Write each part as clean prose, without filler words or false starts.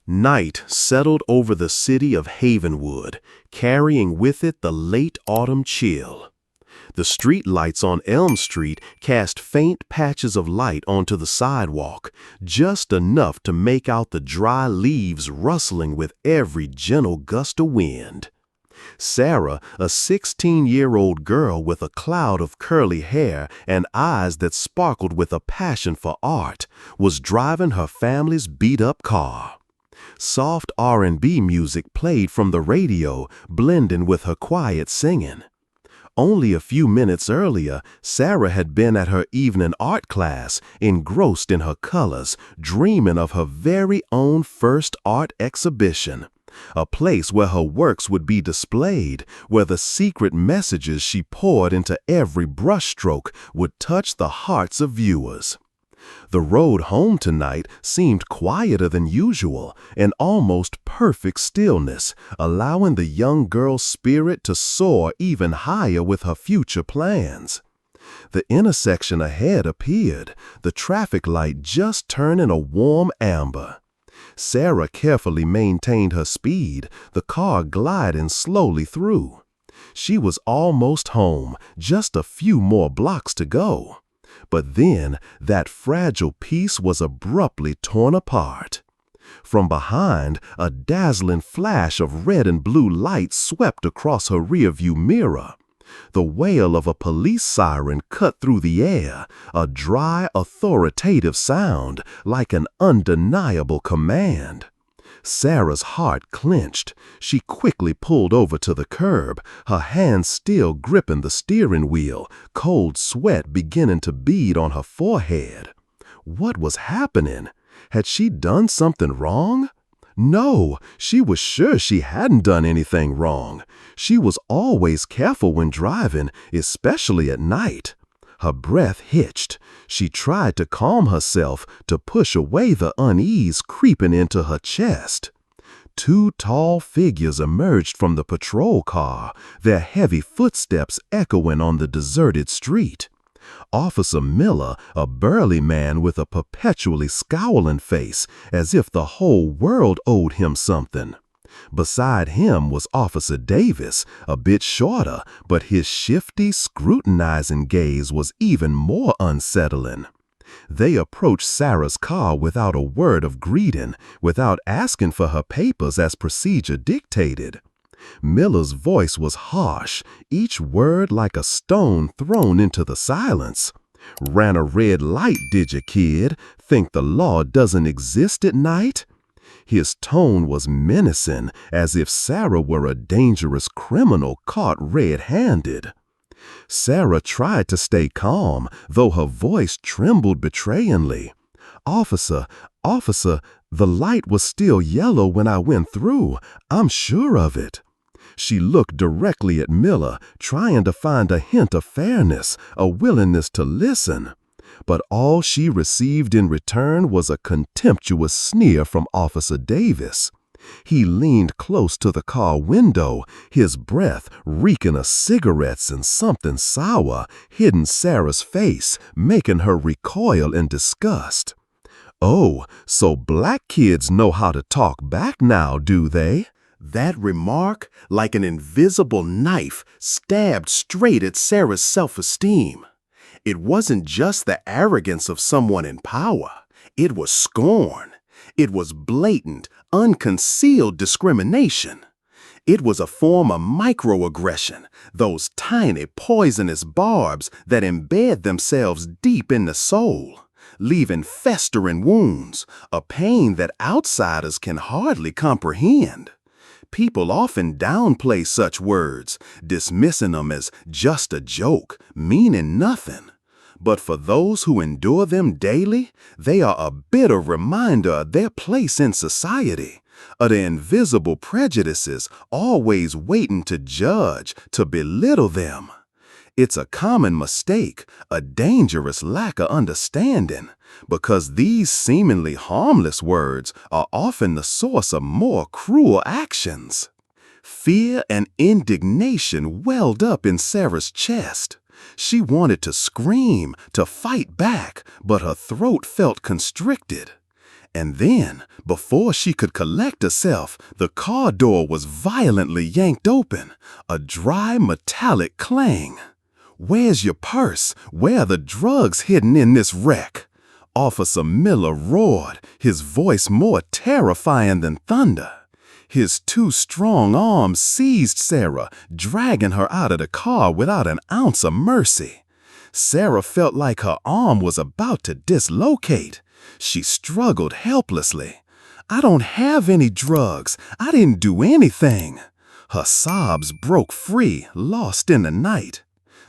Night settled over the city of Havenwood, carrying with it the late autumn chill. The street lights on Elm Street cast faint patches of light onto the sidewalk, just enough to make out the dry leaves rustling with every gentle gust of wind. Sarah, a 16-year-old girl with a cloud of curly hair and eyes that sparkled with a passion for art, was driving her family's beat-up car. Soft R&B music played from the radio, blending with her quiet singing. Only a few minutes earlier, Sarah had been at her evening art class, engrossed in her colors, dreaming of her very own first art exhibition. A place where her works would be displayed, where the secret messages she poured into every brushstroke would touch the hearts of viewers. The road home tonight seemed quieter than usual, an almost perfect stillness, allowing the young girl's spirit to soar even higher with her future plans. The intersection ahead appeared, the traffic light just turning a warm amber. Sarah carefully maintained her speed, the car gliding slowly through. She was almost home, just a few more blocks to go. But then, that fragile piece was abruptly torn apart. From behind, a dazzling flash of red and blue light swept across her rearview mirror. The wail of a police siren cut through the air, a dry, authoritative sound, like an undeniable command. Sarah's heart clenched. She quickly pulled over to the curb, her hands still gripping the steering wheel, cold sweat beginning to bead on her forehead. What was happening? Had she done something wrong? No, she was sure she hadn't done anything wrong. She was always careful when driving, especially at night. Her breath hitched. She tried to calm herself, to push away the unease creeping into her chest. Two tall figures emerged from the patrol car, their heavy footsteps echoing on the deserted street. Officer Miller, a burly man with a perpetually scowling face, as if the whole world owed him something. Beside him was Officer Davis, a bit shorter, but his shifty, scrutinizing gaze was even more unsettling. They approached Sarah's car without a word of greeting, without asking for her papers as procedure dictated. Miller's voice was harsh, each word like a stone thrown into the silence. "Ran a red light, did you, kid? Think the law doesn't exist at night?" His tone was menacing, as if Sarah were a dangerous criminal caught red-handed. Sarah tried to stay calm, though her voice trembled betrayingly. Officer, the light was still yellow when I went through. I'm sure of it." She looked directly at Miller, trying to find a hint of fairness, a willingness to listen. But all she received in return was a contemptuous sneer from Officer Davis. He leaned close to the car window, his breath reeking of cigarettes and something sour, hitting Sarah's face, making her recoil in disgust. "Oh, so black kids know how to talk back now, do they?" That remark, like an invisible knife, stabbed straight at Sarah's self-esteem. It wasn't just the arrogance of someone in power. It was scorn. It was blatant, unconcealed discrimination. It was a form of microaggression, those tiny, poisonous barbs that embed themselves deep in the soul, leaving festering wounds, a pain that outsiders can hardly comprehend. People often downplay such words, dismissing them as just a joke, meaning nothing. But for those who endure them daily, they are a bitter reminder of their place in society, of the invisible prejudices always waiting to judge, to belittle them. It's a common mistake, a dangerous lack of understanding, because these seemingly harmless words are often the source of more cruel actions. Fear and indignation welled up in Sarah's chest. She wanted to scream, to fight back, but her throat felt constricted. And then, before she could collect herself, the car door was violently yanked open, a dry metallic clang. "Where's your purse? Where are the drugs hidden in this wreck?" Officer Miller roared, his voice more terrifying than thunder. His two strong arms seized Sarah, dragging her out of the car without an ounce of mercy. Sarah felt like her arm was about to dislocate. She struggled helplessly. "I don't have any drugs. I didn't do anything." Her sobs broke free, lost in the night.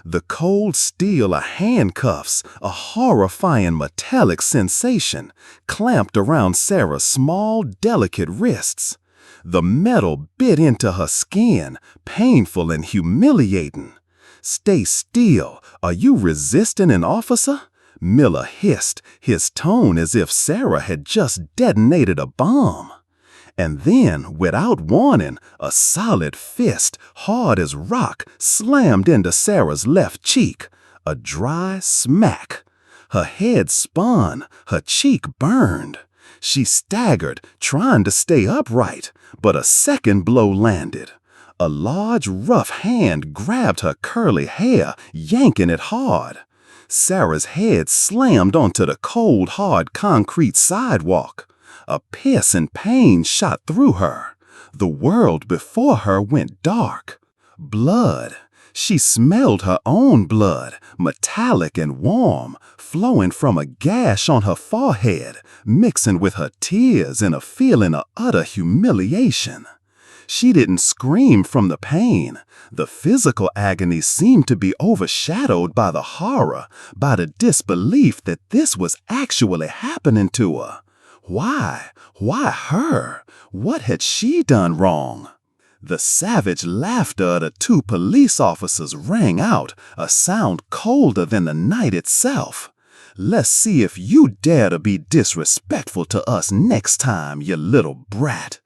The cold steel of handcuffs, a horrifying metallic sensation, clamped around Sarah's small, delicate wrists. The metal bit into her skin, painful and humiliating. "Stay still. Are you resisting an officer?" Miller hissed, his tone as if Sarah had just detonated a bomb. And then, without warning, a solid fist, hard as rock, slammed into Sarah's left cheek. A dry smack. Her head spun, her cheek burned. She staggered, trying to stay upright, but a second blow landed. A large, rough hand grabbed her curly hair, yanking it hard. Sarah's head slammed onto the cold, hard concrete sidewalk. A piercing pain shot through her. The world before her went dark. Blood. She smelled her own blood, metallic and warm, flowing from a gash on her forehead, mixing with her tears in a feeling of utter humiliation. She didn't scream from the pain. The physical agony seemed to be overshadowed by the horror, by the disbelief that this was actually happening to her. Why? Why her? What had she done wrong? The savage laughter of the two police officers rang out, a sound colder than the night itself. "Let's see if you dare to be disrespectful to us next time, you little brat."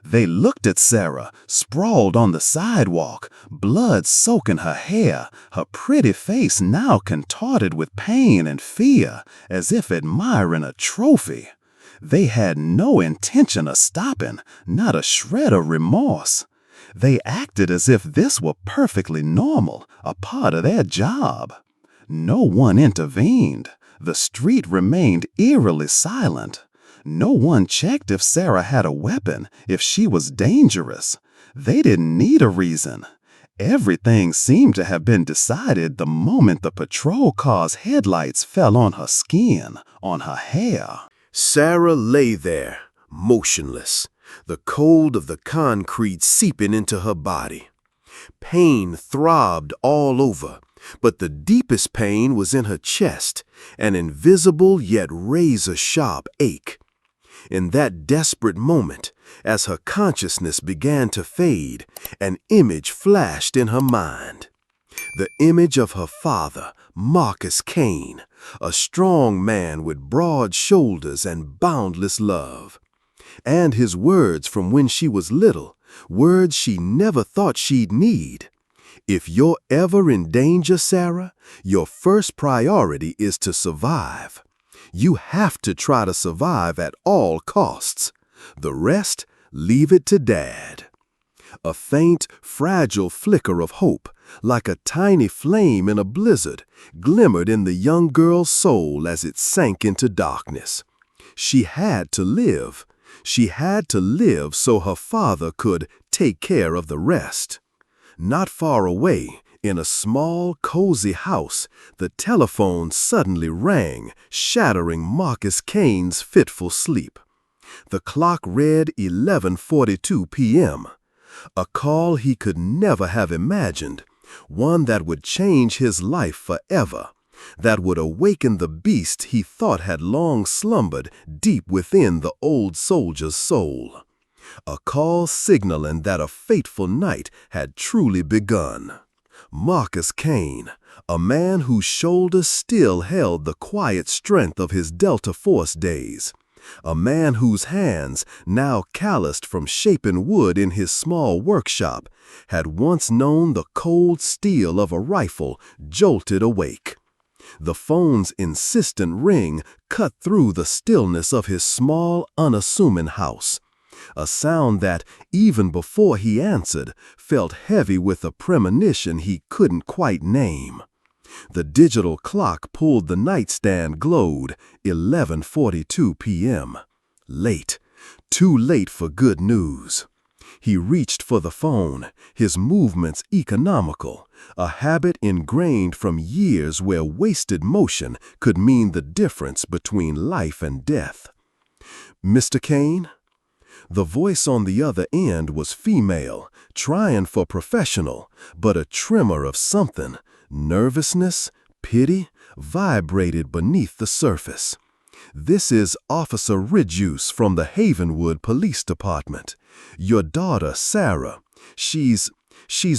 They looked at Sarah, sprawled on the sidewalk, blood soaking her hair, her pretty face now contorted with pain and fear, as if admiring a trophy. They had no intention of stopping, not a shred of remorse. They acted as if this were perfectly normal, a part of their job. No one intervened. The street remained eerily silent. No one checked if Sarah had a weapon, if she was dangerous. They didn't need a reason. Everything seemed to have been decided the moment the patrol car's headlights fell on her skin, on her hair. Sarah lay there, motionless, the cold of the concrete seeping into her body. Pain throbbed all over, but the deepest pain was in her chest, an invisible yet razor-sharp ache. In that desperate moment, as her consciousness began to fade, an image flashed in her mind. The image of her father, Marcus Kane, a strong man with broad shoulders and boundless love. And his words from when she was little, words she never thought she'd need. "If you're ever in danger, Sarah, your first priority is to survive. You have to try to survive at all costs. The rest, leave it to Dad." A faint, fragile flicker of hope, like a tiny flame in a blizzard, glimmered in the young girl's soul as it sank into darkness. She had to live. She had to live so her father could take care of the rest. Not far away, in a small, cozy house, the telephone suddenly rang, shattering Marcus Kane's fitful sleep. The clock read 11:42 p.m. A call he could never have imagined, one that would change his life forever, that would awaken the beast he thought had long slumbered deep within the old soldier's soul. A call signaling that a fateful night had truly begun. Marcus Kane, a man whose shoulders still held the quiet strength of his Delta Force days. A man whose hands, now calloused from shaping wood in his small workshop, had once known the cold steel of a rifle, jolted awake. The phone's insistent ring cut through the stillness of his small, unassuming house. A sound that, even before he answered, felt heavy with a premonition he couldn't quite name. The digital clock pulled the nightstand glowed, 11:42 p.m. Late. Too late for good news. He reached for the phone, his movements economical, a habit ingrained from years where wasted motion could mean the difference between life and death. "Mr. Kane?" The voice on the other end was female, trying for professional, but a tremor of something, nervousness, pity, vibrated beneath the surface. "This is Officer Ridgeuse from the Havenwood Police Department. Your daughter, Sarah, she's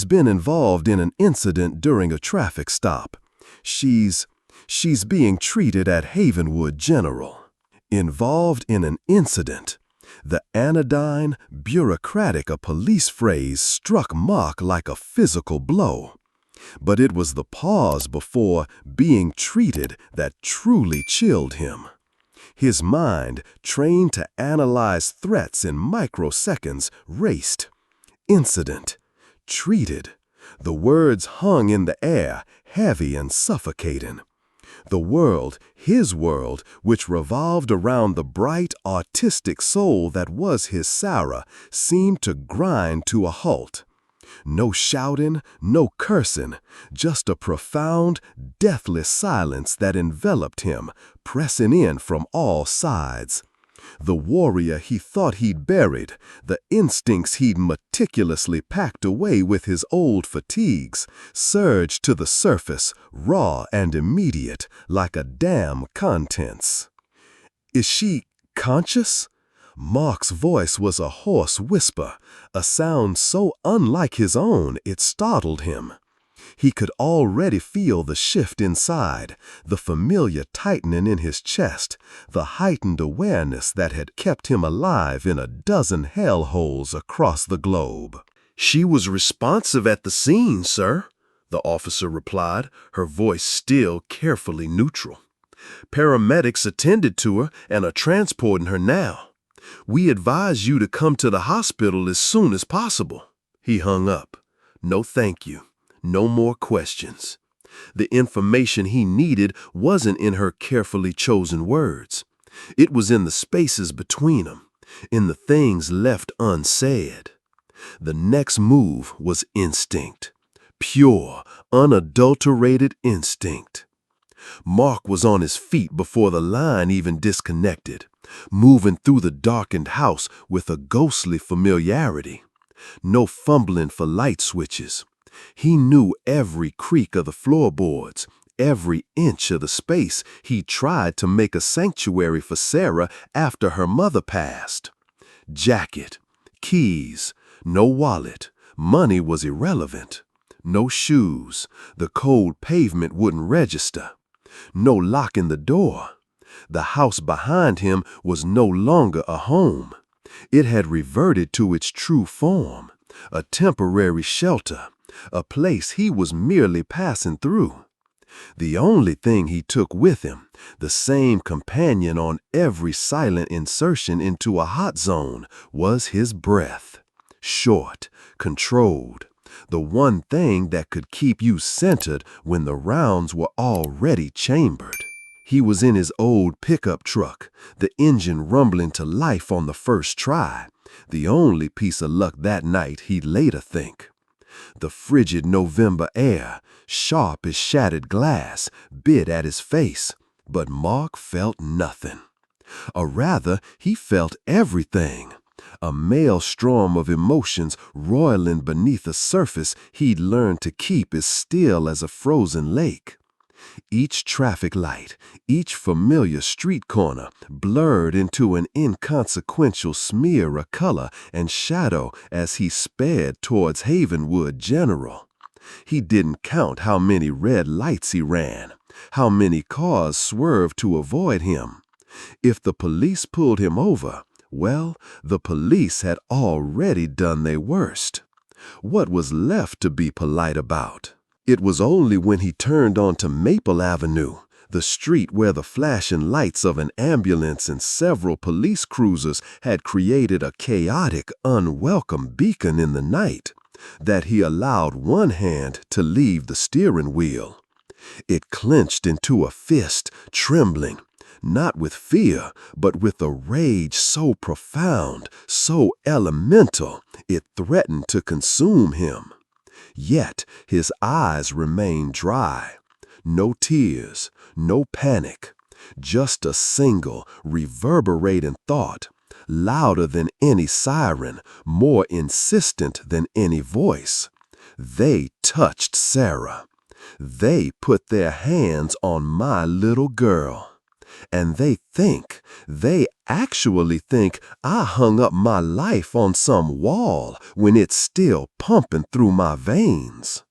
been involved in an incident during a traffic stop. She's being treated at Havenwood General." Involved in an incident. The anodyne, bureaucratic a police phrase struck Mark like a physical blow. But it was the pause before being treated that truly chilled him. His mind, trained to analyze threats in microseconds, raced. Incident. Treated. The words hung in the air, heavy and suffocating. The world, his world, which revolved around the bright, artistic soul that was his Sarah, seemed to grind to a halt. No shouting, no cursing, just a profound, deathless silence that enveloped him, pressing in from all sides. The warrior he thought he'd buried, the instincts he'd meticulously packed away with his old fatigues, surged to the surface, raw and immediate, like a dam contents. "Is she conscious?" Mark's voice was a hoarse whisper, a sound so unlike his own it startled him. He could already feel the shift inside, the familiar tightening in his chest, the heightened awareness that had kept him alive in a dozen hellholes across the globe. "She was responsive at the scene, sir," the officer replied, her voice still carefully neutral. "Paramedics attended to her and are transporting her now. We advise you to come to the hospital as soon as possible." He hung up. No thank you. No more questions. The information he needed wasn't in her carefully chosen words. It was in the spaces between them, in the things left unsaid. The next move was instinct. Pure, unadulterated instinct. Mark was on his feet before the line even disconnected, moving through the darkened house with a ghostly familiarity. No fumbling for light switches. He knew every creak of the floorboards, every inch of the space he tried to make a sanctuary for Sarah after her mother passed. Jacket, keys, no wallet, money was irrelevant. No shoes, the cold pavement wouldn't register. No lock in the door. The house behind him was no longer a home. It had reverted to its true form, a temporary shelter, a place he was merely passing through. The only thing he took with him, the same companion on every silent insertion into a hot zone, was his breath. Short, controlled, the one thing that could keep you centered when the rounds were already chambered. He was in his old pickup truck, the engine rumbling to life on the first try, the only piece of luck that night, he'd later think. The frigid November air, sharp as shattered glass, bit at his face, but Mark felt nothing. Or rather, he felt everything. A maelstrom of emotions roiling beneath a surface he'd learned to keep as still as a frozen lake. Each traffic light, each familiar street corner blurred into an inconsequential smear of color and shadow as he sped towards Havenwood General. He didn't count how many red lights he ran, how many cars swerved to avoid him. If the police pulled him over, well, the police had already done their worst. What was left to be polite about? It was only when he turned onto Maple Avenue, the street where the flashing lights of an ambulance and several police cruisers had created a chaotic, unwelcome beacon in the night, that he allowed one hand to leave the steering wheel. It clenched into a fist, trembling, not with fear, but with a rage so profound, so elemental, it threatened to consume him. Yet his eyes remained dry. No tears, no panic, just a single, reverberating thought, louder than any siren, more insistent than any voice. They touched Sarah. They put their hands on my little girl. And they actually think I hung up my life on some wall when it's still pumping through my veins.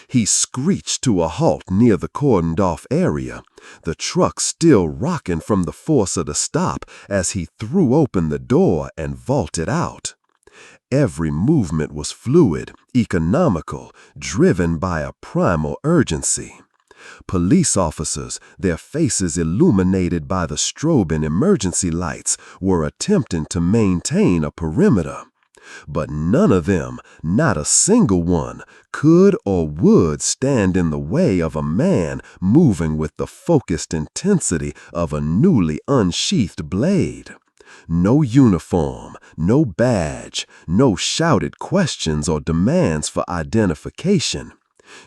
He screeched to a halt near the cordoned-off area, the truck still rocking from the force of the stop as he threw open the door and vaulted out. Every movement was fluid, economical, driven by a primal urgency. Police officers, their faces illuminated by the strobe and emergency lights, were attempting to maintain a perimeter. But none of them, not a single one, could or would stand in the way of a man moving with the focused intensity of a newly unsheathed blade. No uniform, no badge, no shouted questions or demands for identification.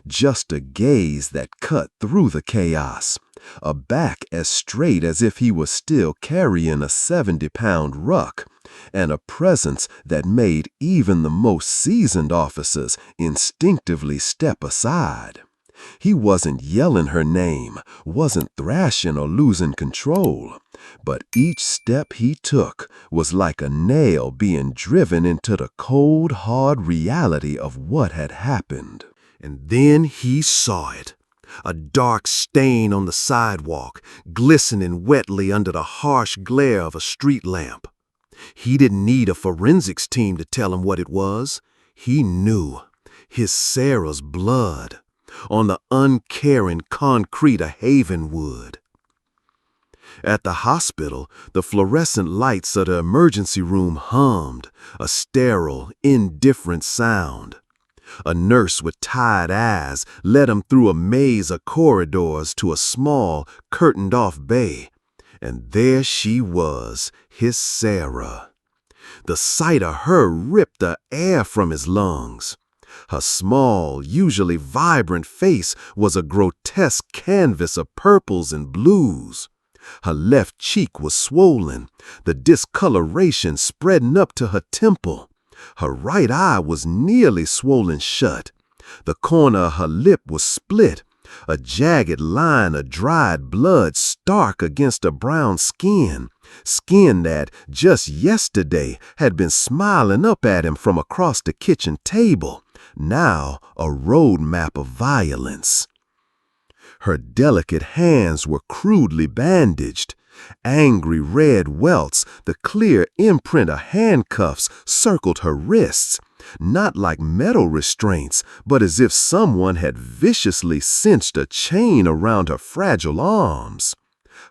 Just a gaze that cut through the chaos, a back as straight as if he was still carrying a 70-pound ruck, and a presence that made even the most seasoned officers instinctively step aside. He wasn't yelling her name, wasn't thrashing or losing control, but each step he took was like a nail being driven into the cold, hard reality of what had happened. And then he saw it. A dark stain on the sidewalk, glistening wetly under the harsh glare of a street lamp. He didn't need a forensics team to tell him what it was. He knew. His Sarah's blood on the uncaring concrete of Havenwood. At the hospital, the fluorescent lights of the emergency room hummed, a sterile, indifferent sound. A nurse with tired eyes led him through a maze of corridors to a small, curtained-off bay. And there she was, his Sarah. The sight of her ripped the air from his lungs. Her small, usually vibrant face was a grotesque canvas of purples and blues. Her left cheek was swollen, the discoloration spreading up to her temple. Her right eye was nearly swollen shut. The corner of her lip was split, a jagged line of dried blood stark against her brown skin that, just yesterday, had been smiling up at him from across the kitchen table, now a road map of violence. Her delicate hands were crudely bandaged. Angry red welts, the clear imprint of handcuffs, circled her wrists, not like metal restraints, but as if someone had viciously cinched a chain around her fragile arms.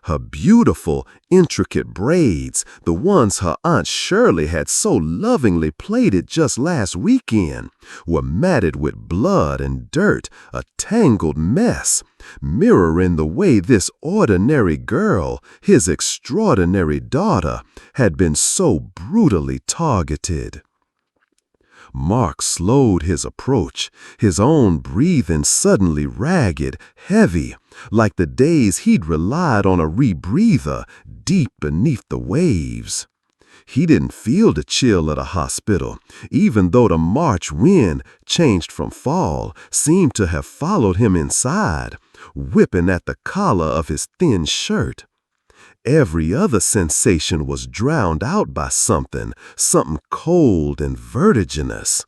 Her beautiful, intricate braids, the ones her Aunt Shirley had so lovingly plaited just last weekend, were matted with blood and dirt, a tangled mess, mirroring the way this ordinary girl, his extraordinary daughter, had been so brutally targeted. Mark slowed his approach, his own breathing suddenly ragged, heavy, like the days he'd relied on a rebreather deep beneath the waves. He didn't feel the chill of the hospital, even though the March wind, changed from fall, seemed to have followed him inside, whipping at the collar of his thin shirt. Every other sensation was drowned out by something cold and vertiginous.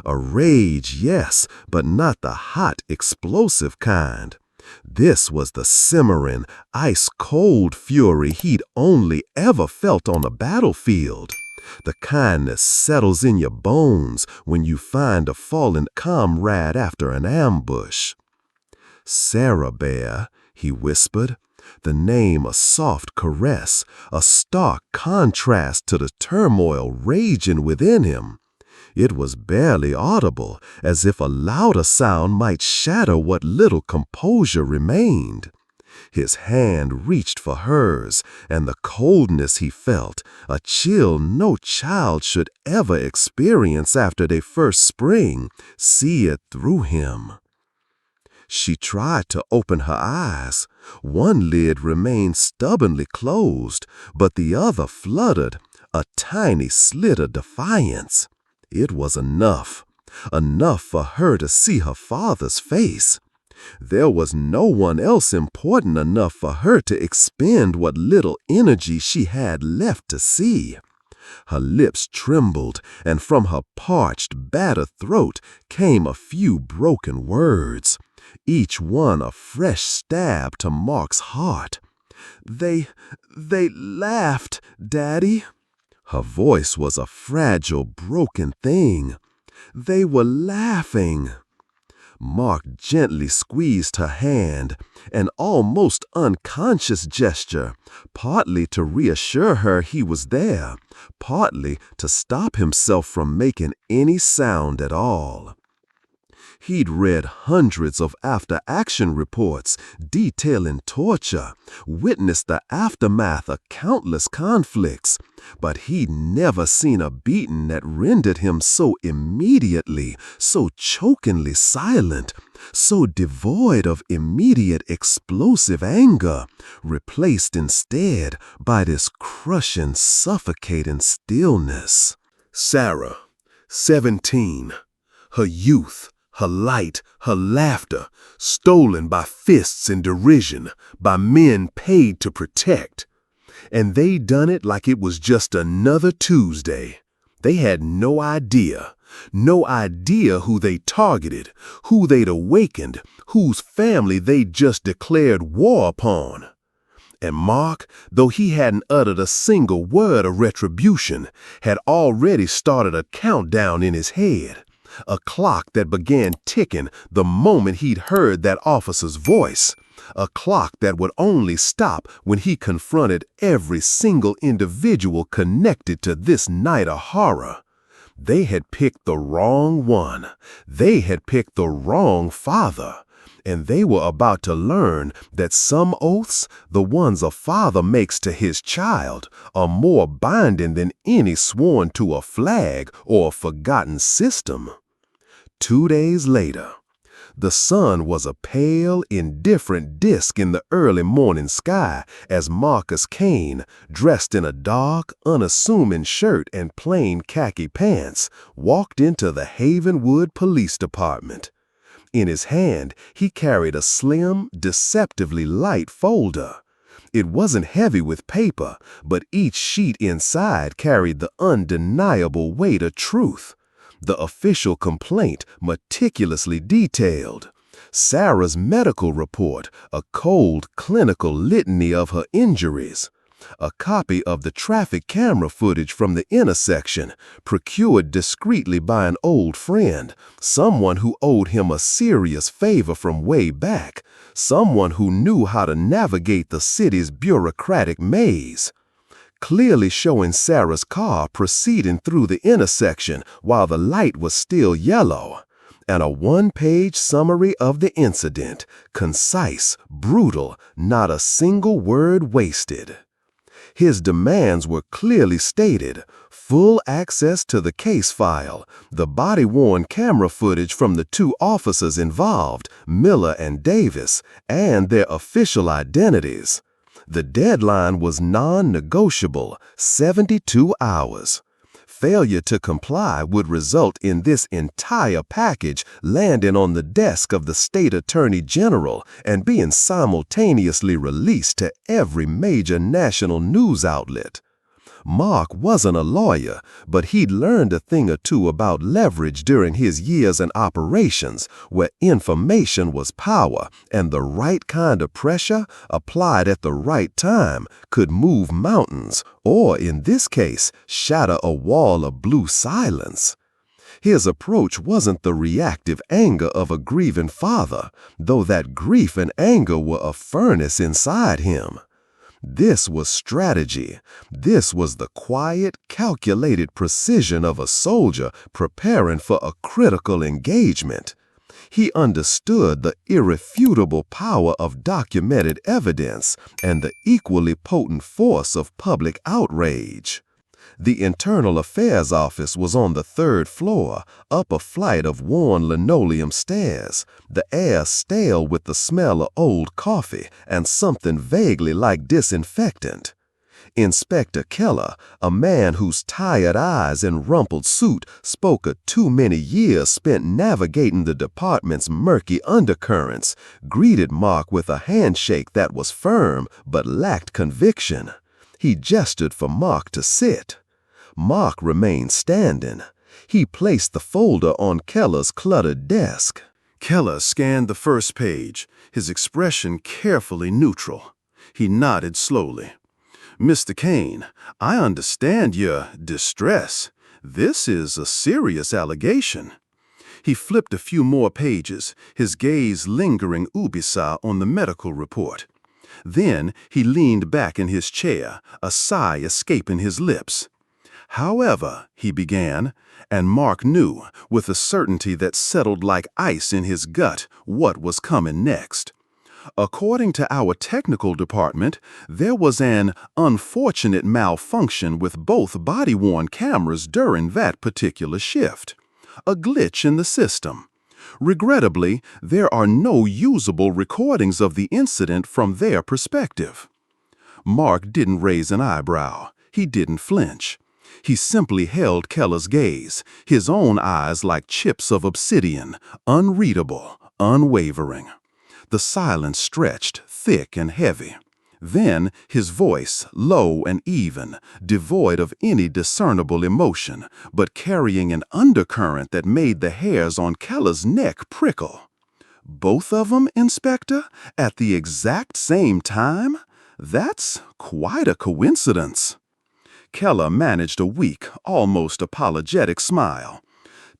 A rage, yes, but not the hot, explosive kind. This was the simmering, ice-cold fury he'd only ever felt on a battlefield. The kind that settles in your bones when you find a fallen comrade after an ambush. "Sarah Bear," he whispered, the name a soft caress, a stark contrast to the turmoil raging within him. It was barely audible, as if a louder sound might shatter what little composure remained. His hand reached for hers, and the coldness he felt, a chill no child should ever experience after their first spring, seared through him. She tried to open her eyes. One lid remained stubbornly closed, but the other fluttered, a tiny slit of defiance. It was enough for her to see her father's face. There was no one else important enough for her to expend what little energy she had left to see. Her lips trembled, and from her parched, battered throat came a few broken words, each one a fresh stab to Mark's heart. They laughed, Daddy." Her voice was a fragile, broken thing. "They were laughing." Mark gently squeezed her hand, an almost unconscious gesture, partly to reassure her he was there, partly to stop himself from making any sound at all. He'd read hundreds of after-action reports detailing torture, witnessed the aftermath of countless conflicts, but he'd never seen a beating that rendered him so immediately, so chokingly silent, so devoid of immediate explosive anger, replaced instead by this crushing, suffocating stillness. Sarah, 17, her youth, her light, her laughter, stolen by fists in derision, by men paid to protect. And they done it like it was just another Tuesday. They had no idea who they targeted, who they'd awakened, whose family they'd just declared war upon. And Mark, though he hadn't uttered a single word of retribution, had already started a countdown in his head. A clock that began ticking the moment he'd heard that officer's voice. A clock that would only stop when he confronted every single individual connected to this night of horror. They had picked the wrong one. They had picked the wrong father. And they were about to learn that some oaths, the ones a father makes to his child, are more binding than any sworn to a flag or a forgotten system. 2 days later, the sun was a pale, indifferent disk in the early morning sky as Marcus Kane, dressed in a dark, unassuming shirt and plain khaki pants, walked into the Havenwood Police Department. In his hand, he carried a slim, deceptively light folder. It wasn't heavy with paper, but each sheet inside carried the undeniable weight of truth. The official complaint, meticulously detailed. Sarah's medical report, a cold, clinical litany of her injuries. A copy of the traffic camera footage from the intersection, procured discreetly by an old friend, someone who owed him a serious favor from way back, someone who knew how to navigate the city's bureaucratic maze. Clearly showing Sarah's car proceeding through the intersection while the light was still yellow, and a one-page summary of the incident, concise, brutal, not a single word wasted. His demands were clearly stated: full access to the case file, the body-worn camera footage from the 2 officers involved, Miller and Davis, and their official identities. The deadline was non-negotiable, 72 hours. Failure to comply would result in this entire package landing on the desk of the state attorney general and being simultaneously released to every major national news outlet. Mark wasn't a lawyer, but he'd learned a thing or two about leverage during his years in operations, where information was power, and the right kind of pressure, applied at the right time, could move mountains, or in this case, shatter a wall of blue silence. His approach wasn't the reactive anger of a grieving father, though that grief and anger were a furnace inside him. This was strategy. This was the quiet, calculated precision of a soldier preparing for a critical engagement. He understood the irrefutable power of documented evidence and the equally potent force of public outrage. The Internal Affairs Office was on the 3rd floor, up a flight of worn linoleum stairs, the air stale with the smell of old coffee and something vaguely like disinfectant. Inspector Keller, a man whose tired eyes and rumpled suit spoke of too many years spent navigating the department's murky undercurrents, greeted Mark with a handshake that was firm but lacked conviction. He gestured for Mark to sit. Mark remained standing. He placed the folder on Keller's cluttered desk. Keller scanned the first page, his expression carefully neutral. He nodded slowly. "Mr. Kane, I understand your distress. This is a serious allegation." He flipped a few more pages, his gaze lingering ubisa on the medical report. Then he leaned back in his chair, a sigh escaping his lips. "However," he began, and Mark knew, with a certainty that settled like ice in his gut, what was coming next. "According to our technical department, there was an unfortunate malfunction with both body-worn cameras during that particular shift. A glitch in the system. Regrettably, there are no usable recordings of the incident from their perspective." Mark didn't raise an eyebrow. He didn't flinch. He simply held Keller's gaze, his own eyes like chips of obsidian, unreadable, unwavering. The silence stretched, thick and heavy. Then his voice, low and even, devoid of any discernible emotion, but carrying an undercurrent that made the hairs on Keller's neck prickle. "Both of them, Inspector, at the exact same time? That's quite a coincidence." Keller managed a weak, almost apologetic smile.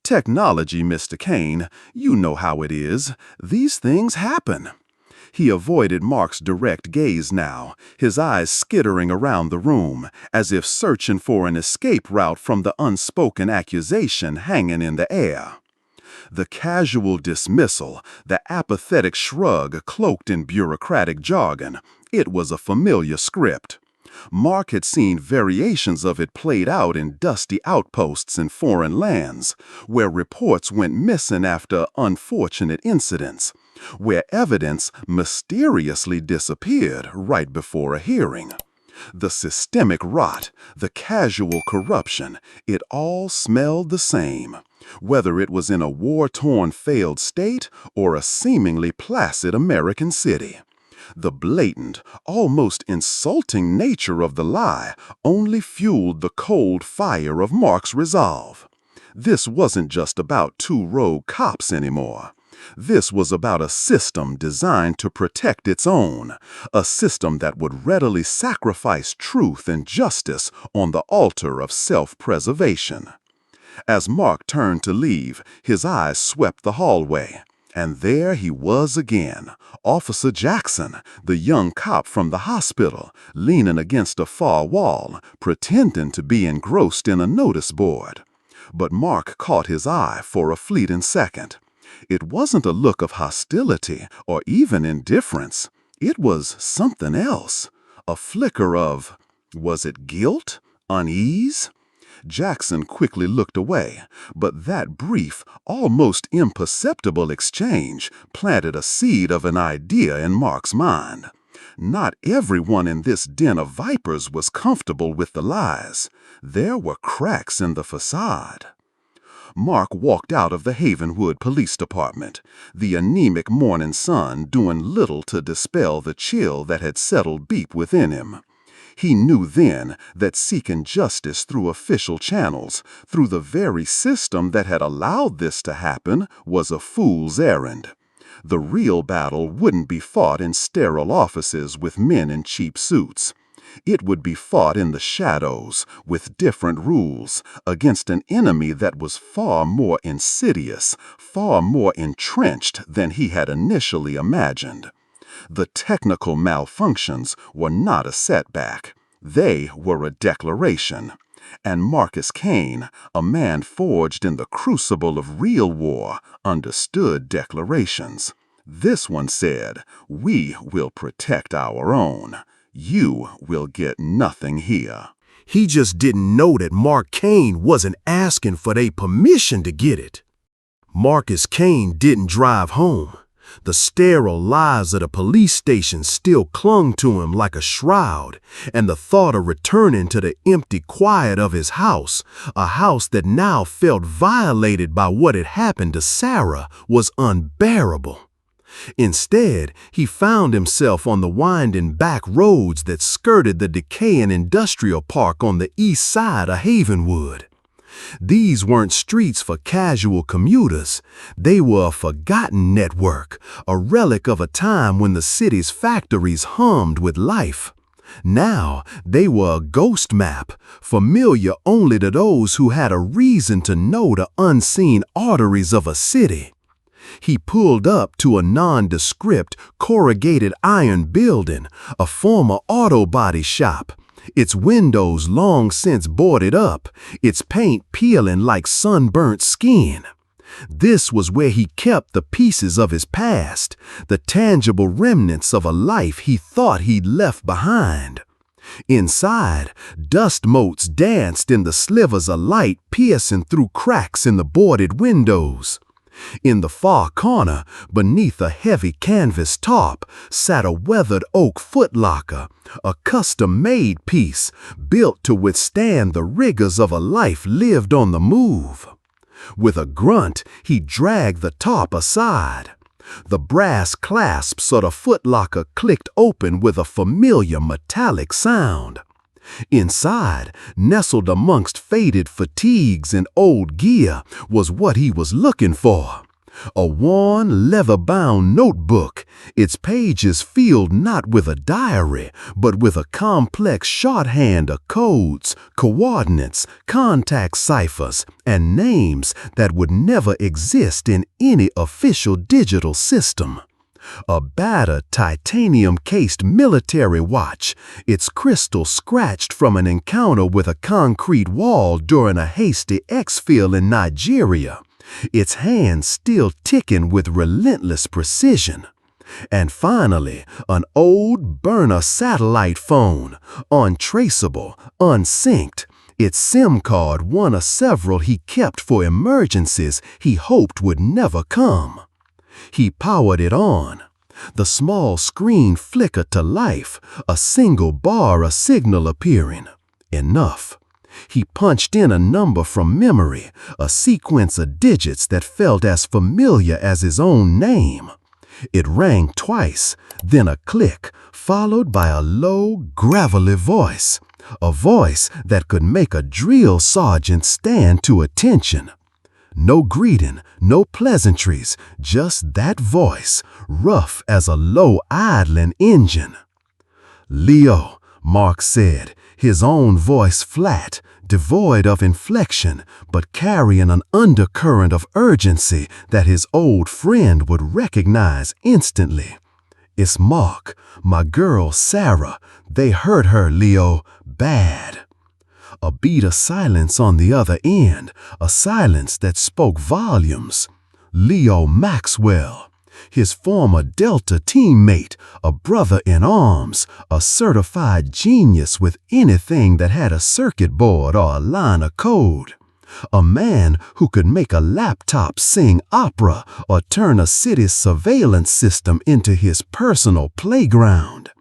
"Technology, Mr. Kane, you know how it is. These things happen." He avoided Mark's direct gaze now, his eyes skittering around the room, as if searching for an escape route from the unspoken accusation hanging in the air. The casual dismissal, the apathetic shrug cloaked in bureaucratic jargon, it was a familiar script. Mark had seen variations of it played out in dusty outposts in foreign lands, where reports went missing after unfortunate incidents, where evidence mysteriously disappeared right before a hearing. The systemic rot, the casual corruption, it all smelled the same, whether it was in a war-torn failed state or a seemingly placid American city. The blatant, almost insulting nature of the lie only fueled the cold fire of Mark's resolve. This wasn't just about two rogue cops anymore. This was about a system designed to protect its own, a system that would readily sacrifice truth and justice on the altar of self-preservation. As Mark turned to leave, his eyes swept the hallway. And there he was again, Officer Jackson, the young cop from the hospital, leaning against a far wall, pretending to be engrossed in a notice board. But Mark caught his eye for a fleeting second. It wasn't a look of hostility or even indifference. It was something else. A flicker of, was it guilt? Unease? Jackson quickly looked away, but that brief, almost imperceptible exchange planted a seed of an idea in Mark's mind. Not everyone in this den of vipers was comfortable with the lies. There were cracks in the facade. Mark walked out of the Havenwood Police Department, the anemic morning sun doing little to dispel the chill that had settled deep within him. He knew then that seeking justice through official channels, through the very system that had allowed this to happen, was a fool's errand. The real battle wouldn't be fought in sterile offices with men in cheap suits. It would be fought in the shadows, with different rules, against an enemy that was far more insidious, far more entrenched than he had initially imagined. The technical malfunctions were not a setback. They were a declaration. And Marcus Kane, a man forged in the crucible of real war, understood declarations. This one said, "We will protect our own. You will get nothing here." He just didn't know that Mark Kane wasn't asking for their permission to get it. Marcus Kane didn't drive home. The sterile lives of the police station still clung to him like a shroud, and the thought of returning to the empty quiet of his house, a house that now felt violated by what had happened to Sarah, was unbearable. Instead, he found himself on the winding back roads that skirted the decaying industrial park on the east side of Havenwood. These weren't streets for casual commuters. They were a forgotten network, a relic of a time when the city's factories hummed with life. Now, they were a ghost map, familiar only to those who had a reason to know the unseen arteries of a city. He pulled up to a nondescript, corrugated iron building, a former auto body shop. Its windows long since boarded up, its paint peeling like sunburnt skin. This was where he kept the pieces of his past, the tangible remnants of a life he thought he'd left behind. Inside, dust motes danced in the slivers of light piercing through cracks in the boarded windows. In the far corner, beneath a heavy canvas tarp, sat a weathered oak footlocker, a custom-made piece built to withstand the rigors of a life lived on the move. With a grunt, he dragged the tarp aside. The brass clasps of the footlocker clicked open with a familiar metallic sound. Inside, nestled amongst faded fatigues and old gear, was what he was looking for. A worn, leather-bound notebook, its pages filled not with a diary, but with a complex shorthand of codes, coordinates, contact ciphers, and names that would never exist in any official digital system. A battered titanium-cased military watch, its crystal scratched from an encounter with a concrete wall during a hasty exfil in Nigeria, its hands still ticking with relentless precision. And finally, an old burner satellite phone, untraceable, unsynced, its SIM card one of several he kept for emergencies he hoped would never come. He powered it on. The small screen flickered to life, a single bar of signal appearing. Enough. He punched in a number from memory, a sequence of digits that felt as familiar as his own name. It rang twice, then a click, followed by a low, gravelly voice, a voice that could make a drill sergeant stand to attention. No greeting, no pleasantries, just that voice, rough as a low idling engine. "Leo," Mark said, his own voice flat, devoid of inflection, but carrying an undercurrent of urgency that his old friend would recognize instantly. "It's Mark, my girl Sarah. They hurt her, Leo, bad." A beat of silence on the other end, a silence that spoke volumes. Leo Maxwell, his former Delta teammate, a brother in arms, a certified genius with anything that had a circuit board or a line of code. A man who could make a laptop sing opera or turn a city's surveillance system into his personal playground.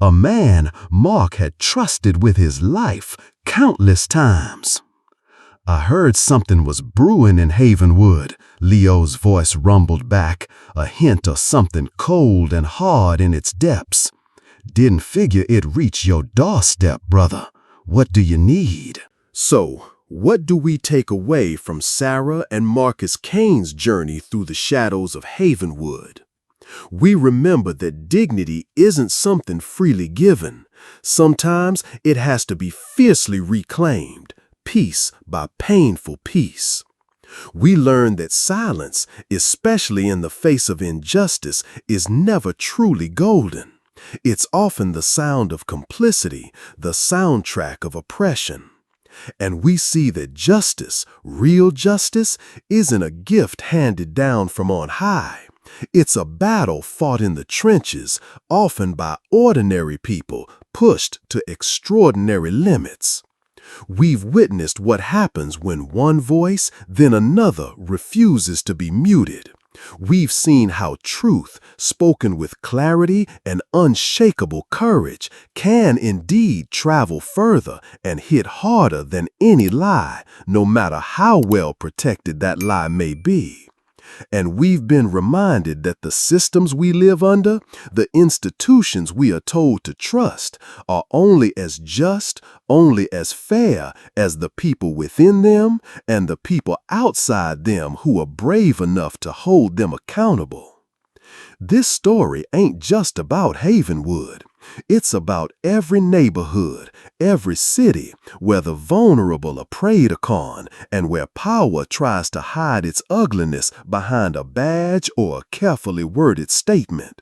A man Mark had trusted with his life countless times. "I heard something was brewing in Havenwood," Leo's voice rumbled back, a hint of something cold and hard in its depths. "Didn't figure it'd reach your doorstep, brother. What do you need?" So, what do we take away from Sarah and Marcus Kane's journey through the shadows of Havenwood? We remember that dignity isn't something freely given. Sometimes it has to be fiercely reclaimed, piece by painful piece. We learn that silence, especially in the face of injustice, is never truly golden. It's often the sound of complicity, the soundtrack of oppression. And we see that justice, real justice, isn't a gift handed down from on high. It's a battle fought in the trenches, often by ordinary people pushed to extraordinary limits. We've witnessed what happens when one voice, then another, refuses to be muted. We've seen how truth, spoken with clarity and unshakable courage, can indeed travel further and hit harder than any lie, no matter how well protected that lie may be. And we've been reminded that the systems we live under, the institutions we are told to trust, are only as just, only as fair as the people within them and the people outside them who are brave enough to hold them accountable. This story ain't just about Havenwood. It's about every neighborhood, every city, where the vulnerable are preyed upon and where power tries to hide its ugliness behind a badge or a carefully worded statement.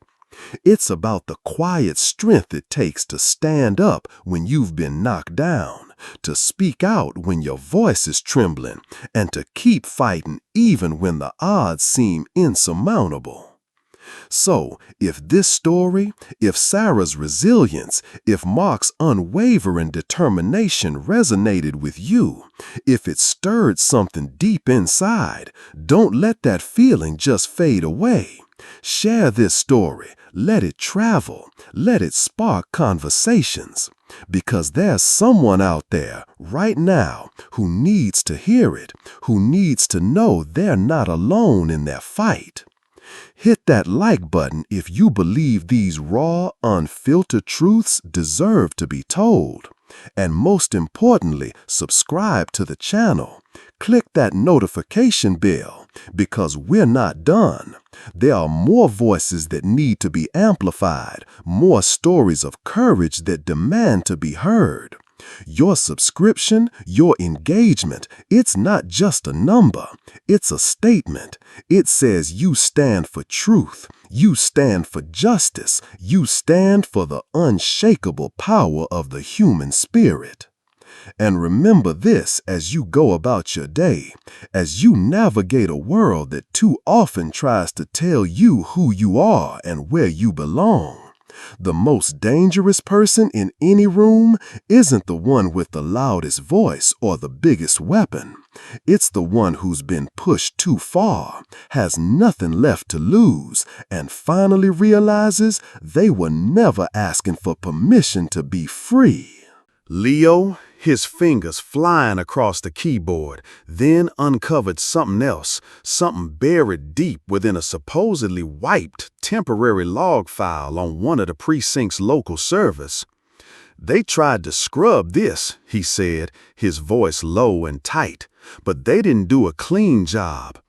It's about the quiet strength it takes to stand up when you've been knocked down, to speak out when your voice is trembling, and to keep fighting even when the odds seem insurmountable. So, if this story, if Sarah's resilience, if Mark's unwavering determination resonated with you, if it stirred something deep inside, don't let that feeling just fade away. Share this story, let it travel, let it spark conversations, because there's someone out there right now who needs to hear it, who needs to know they're not alone in their fight. Hit that like button if you believe these raw, unfiltered truths deserve to be told. And most importantly, subscribe to the channel. Click that notification bell, because we're not done. There are more voices that need to be amplified, more stories of courage that demand to be heard. Your subscription, your engagement, it's not just a number, it's a statement. It says you stand for truth, you stand for justice, you stand for the unshakable power of the human spirit. And remember this as you go about your day, as you navigate a world that too often tries to tell you who you are and where you belong. The most dangerous person in any room isn't the one with the loudest voice or the biggest weapon. It's the one who's been pushed too far, has nothing left to lose, and finally realizes they were never asking for permission to be free. Leo, his fingers flying across the keyboard, then uncovered something else, something buried deep within a supposedly wiped temporary log file on one of the precinct's local servers. "They tried to scrub this," he said, his voice low and tight, "but they didn't do a clean job.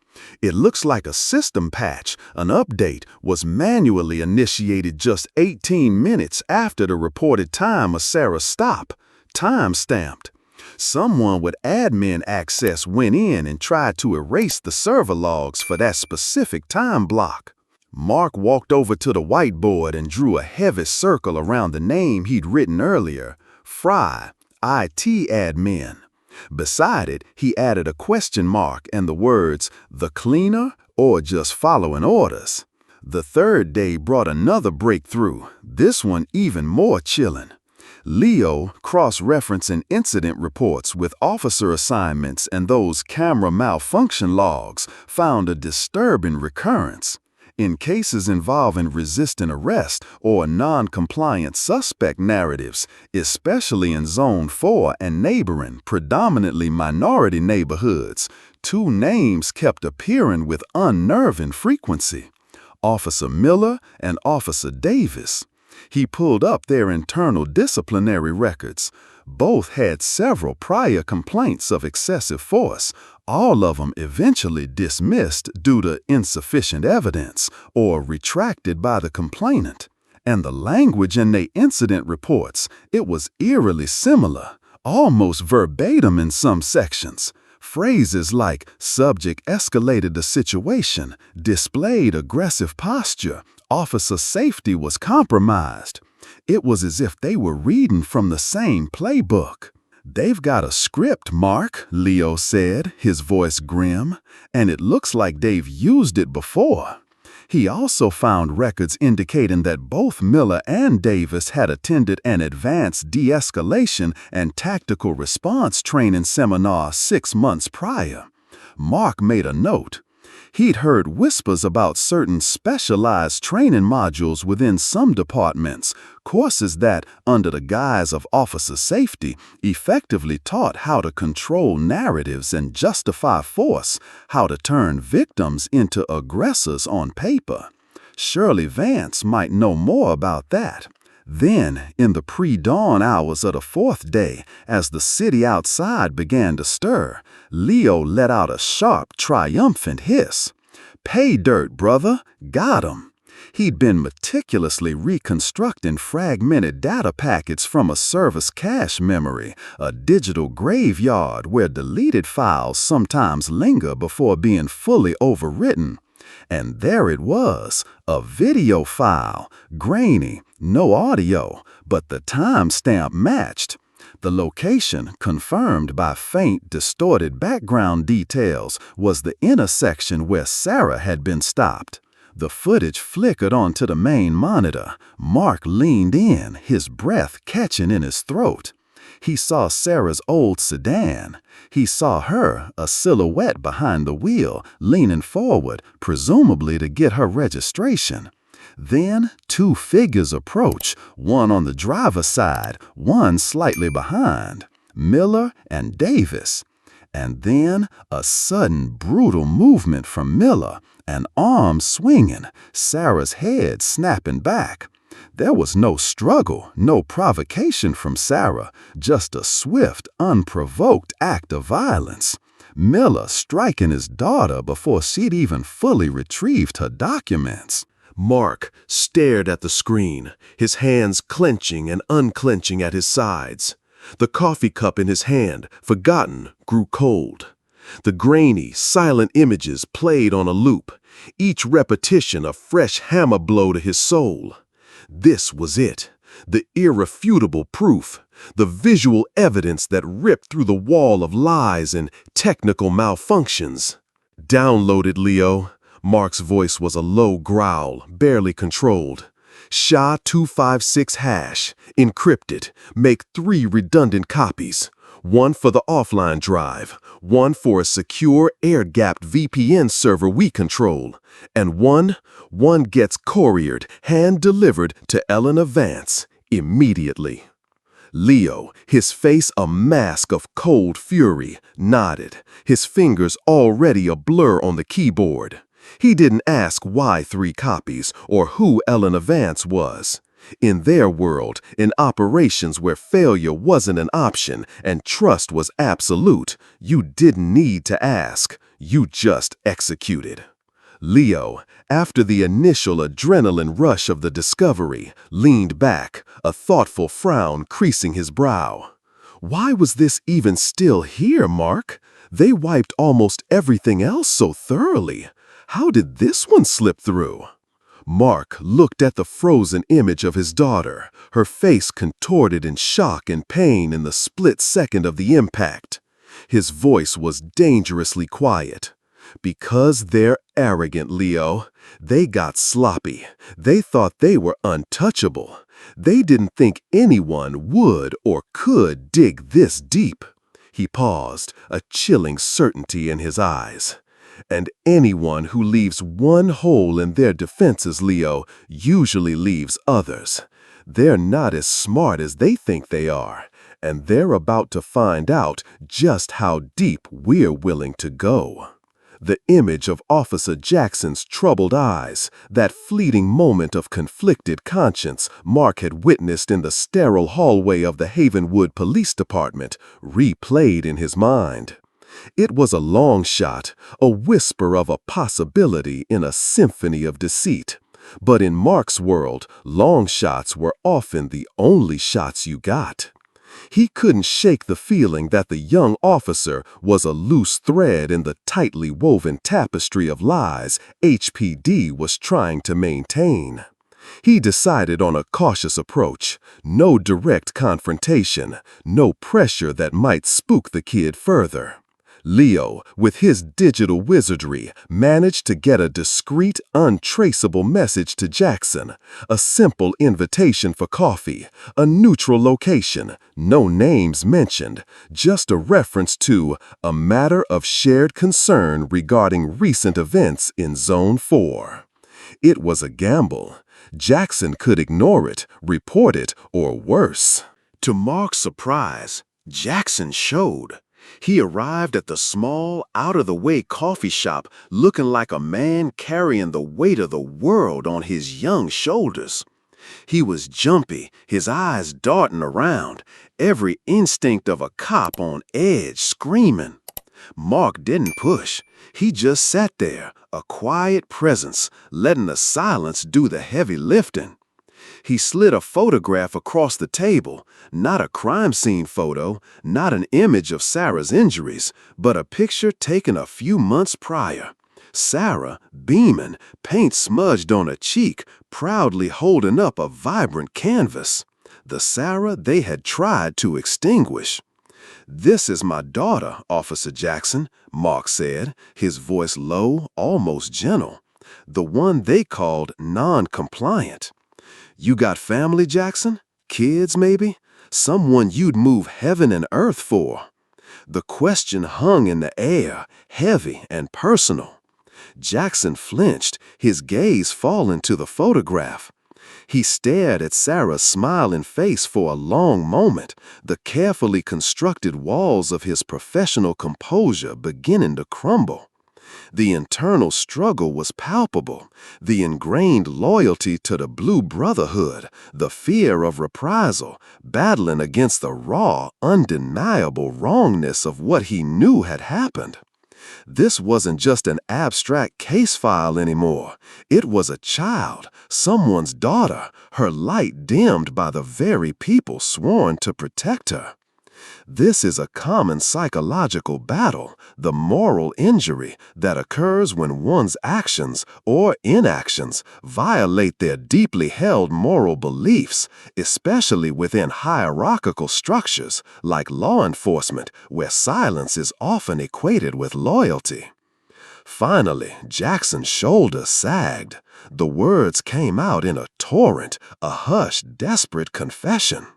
It looks like a system patch, an update, was manually initiated just 18 minutes after the reported time of Sarah's stop. Time-stamped. Someone with admin access went in and tried to erase the server logs for that specific time block." Mark walked over to the whiteboard and drew a heavy circle around the name he'd written earlier, Fry, IT admin. Beside it, he added a question mark and the words, "The cleaner," or just following orders. The third day brought another breakthrough, this one even more chilling. Leo, cross-referencing incident reports with officer assignments and those camera malfunction logs, found a disturbing recurrence. In cases involving resisting arrest or non-compliant suspect narratives, especially in Zone 4 and neighboring, predominantly minority neighborhoods, two names kept appearing with unnerving frequency: Officer Miller and Officer Davis. He pulled up their internal disciplinary records. Both had several prior complaints of excessive force, All of them eventually dismissed due to insufficient evidence or retracted by the complainant. And the language in their incident reports, it was eerily similar, almost verbatim in some sections. Phrases like subject escalated the situation, displayed aggressive posture, officer safety was compromised. It was as if they were reading from the same playbook. "They've got a script, Mark," Leo said, his voice grim, "and it looks like they've used it before." He also found records indicating that both Miller and Davis had attended an advanced de-escalation and tactical response training seminar 6 months prior. Mark made a note. He'd heard whispers about certain specialized training modules within some departments, courses that, under the guise of officer safety, effectively taught how to control narratives and justify force, how to turn victims into aggressors on paper. Shirley Vance might know more about that. Then, in the pre-dawn hours of the 4th day, as the city outside began to stir, Leo let out a sharp, triumphant hiss. "Pay dirt, brother. Got 'em." He'd been meticulously reconstructing fragmented data packets from a service cache memory, a digital graveyard where deleted files sometimes linger before being fully overwritten. And there it was, a video file, grainy, no audio, but the timestamp matched. The location, confirmed by faint, distorted background details, was the intersection where Sarah had been stopped. The footage flickered onto the main monitor. Mark leaned in, his breath catching in his throat. He saw Sarah's old sedan. He saw her, a silhouette behind the wheel, leaning forward, presumably to get her registration. Then 2 figures approach, one on the driver's side, one slightly behind. Miller and Davis. And then a sudden, brutal movement from Miller, an arm swinging, Sarah's head snapping back. There was no struggle, no provocation from Sarah, just a swift, unprovoked act of violence. Miller striking his daughter before she'd even fully retrieved her documents. Mark stared at the screen, his hands clenching and unclenching at his sides. The coffee cup in his hand, forgotten, grew cold. The grainy, silent images played on a loop, each repetition a fresh hammer blow to his soul. This was it, the irrefutable proof, the visual evidence that ripped through the wall of lies and technical malfunctions. "Download it, Leo." Mark's voice was a low growl, barely controlled. "SHA-256#, encrypt it, make 3 redundant copies. One for the offline drive, one for a secure air-gapped VPN server we control, and one gets couriered, hand-delivered to Eleanor Vance immediately." Leo, his face a mask of cold fury, nodded, his fingers already a blur on the keyboard. He didn't ask why 3 copies or who Eleanor Vance was. In their world, in operations where failure wasn't an option and trust was absolute, you didn't need to ask, you just executed. Leo, after the initial adrenaline rush of the discovery, leaned back, a thoughtful frown creasing his brow. Why was this even still here, Mark? They wiped almost everything else so thoroughly. How did this one slip through? Mark looked at the frozen image of his daughter, her face contorted in shock and pain in the split second of the impact. His voice was dangerously quiet. "Because they're arrogant, Leo. They got sloppy. They thought they were untouchable. They didn't think anyone would or could dig this deep." He paused, a chilling certainty in his eyes. "And anyone who leaves one hole in their defenses, Leo, usually leaves others. They're not as smart as they think they are, and they're about to find out just how deep we're willing to go." The image of Officer Jackson's troubled eyes, that fleeting moment of conflicted conscience Mark had witnessed in the sterile hallway of the Havenwood Police Department, replayed in his mind. It was a long shot, a whisper of a possibility in a symphony of deceit. But in Mark's world, long shots were often the only shots you got. He couldn't shake the feeling that the young officer was a loose thread in the tightly woven tapestry of lies HPD was trying to maintain. He decided on a cautious approach, no direct confrontation, no pressure that might spook the kid further. Leo, with his digital wizardry, managed to get a discreet, untraceable message to Jackson, a simple invitation for coffee, a neutral location, no names mentioned, just a reference to a matter of shared concern regarding recent events in Zone 4. It was a gamble. Jackson could ignore it, report it, or worse. To Mark's surprise, Jackson showed. He arrived at the small, out-of-the-way coffee shop looking like a man carrying the weight of the world on his young shoulders. He was jumpy, his eyes darting around, every instinct of a cop on edge, screaming. Mark didn't push. He just sat there, a quiet presence, letting the silence do the heavy lifting. He slid a photograph across the table, not a crime scene photo, not an image of Sarah's injuries, but a picture taken a few months prior. Sarah, beaming, paint smudged on her cheek, proudly holding up a vibrant canvas. The Sarah they had tried to extinguish. "This is my daughter, Officer Jackson," Mark said, his voice low, almost gentle. "The one they called non-compliant. You got family, Jackson? Kids, maybe? Someone you'd move heaven and earth for?" The question hung in the air, heavy and personal. Jackson flinched, his gaze falling to the photograph. He stared at Sarah's smiling face for a long moment, the carefully constructed walls of his professional composure beginning to crumble. The internal struggle was palpable, the ingrained loyalty to the Blue Brotherhood, the fear of reprisal, battling against the raw, undeniable wrongness of what he knew had happened. This wasn't just an abstract case file anymore. It was a child, someone's daughter, her light dimmed by the very people sworn to protect her. This is a common psychological battle, the moral injury that occurs when one's actions or inactions violate their deeply held moral beliefs, especially within hierarchical structures like law enforcement, where silence is often equated with loyalty. Finally, Jackson's shoulders sagged. The words came out in a torrent, a hushed, desperate confession.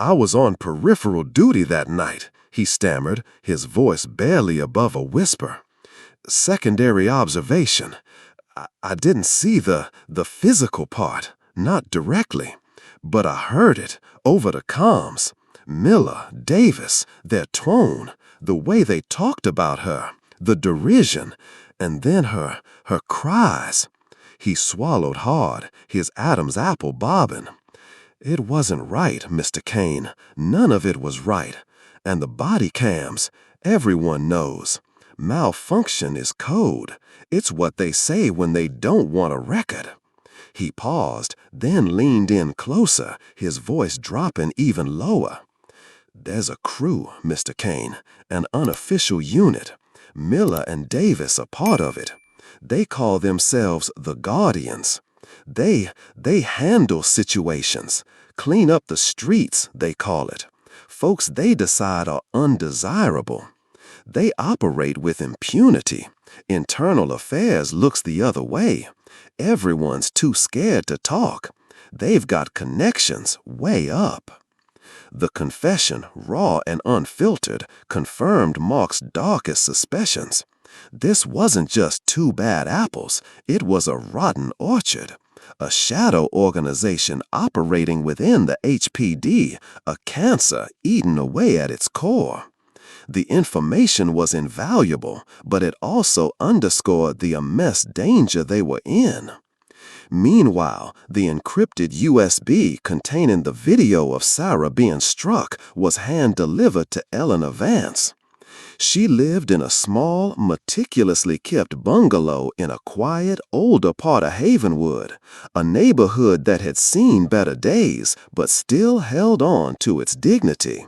I was on peripheral duty that night," he stammered, his voice barely above a whisper. "Secondary observation. I didn't see the physical part, not directly, but I heard it over the comms. Miller, Davis, their tone, the way they talked about her, the derision, and then her cries." He swallowed hard, his Adam's apple bobbing. "It wasn't right, Mr. Kane. None of it was right. And the body cams, everyone knows. Malfunction is code. It's what they say when they don't want a record." He paused, then leaned in closer, his voice dropping even lower. "There's a crew, Mr. Kane, an unofficial unit. Miller and Davis are part of it. They call themselves the Guardians. They handle situations, clean up the streets, they call it. Folks they decide are undesirable. They operate with impunity. Internal affairs looks the other way. Everyone's too scared to talk. They've got connections way up." The confession, raw and unfiltered, confirmed Mark's darkest suspicions. This wasn't just two bad apples, it was a rotten orchard. A shadow organization operating within the HPD, a cancer eaten away at its core. The information was invaluable, but it also underscored the immense danger they were in. Meanwhile, the encrypted USB containing the video of Sarah being struck was hand-delivered to Eleanor Vance. She lived in a small, meticulously kept bungalow in a quiet, older part of Havenwood, a neighborhood that had seen better days but still held on to its dignity.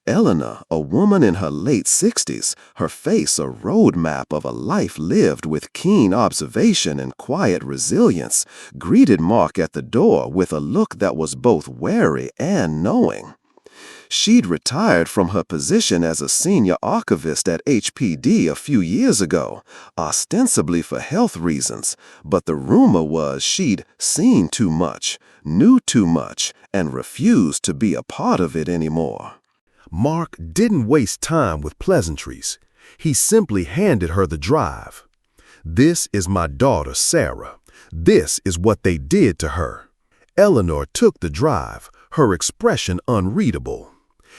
Eleanor, a woman in her late 60s, her face a roadmap of a life lived with keen observation and quiet resilience, greeted Mark at the door with a look that was both wary and knowing. She'd retired from her position as a senior archivist at HPD a few years ago, ostensibly for health reasons, but the rumor was she'd seen too much, knew too much, and refused to be a part of it anymore. Mark didn't waste time with pleasantries. He simply handed her the drive. "This is my daughter, Sarah. This is what they did to her." Eleanor took the drive, her expression unreadable.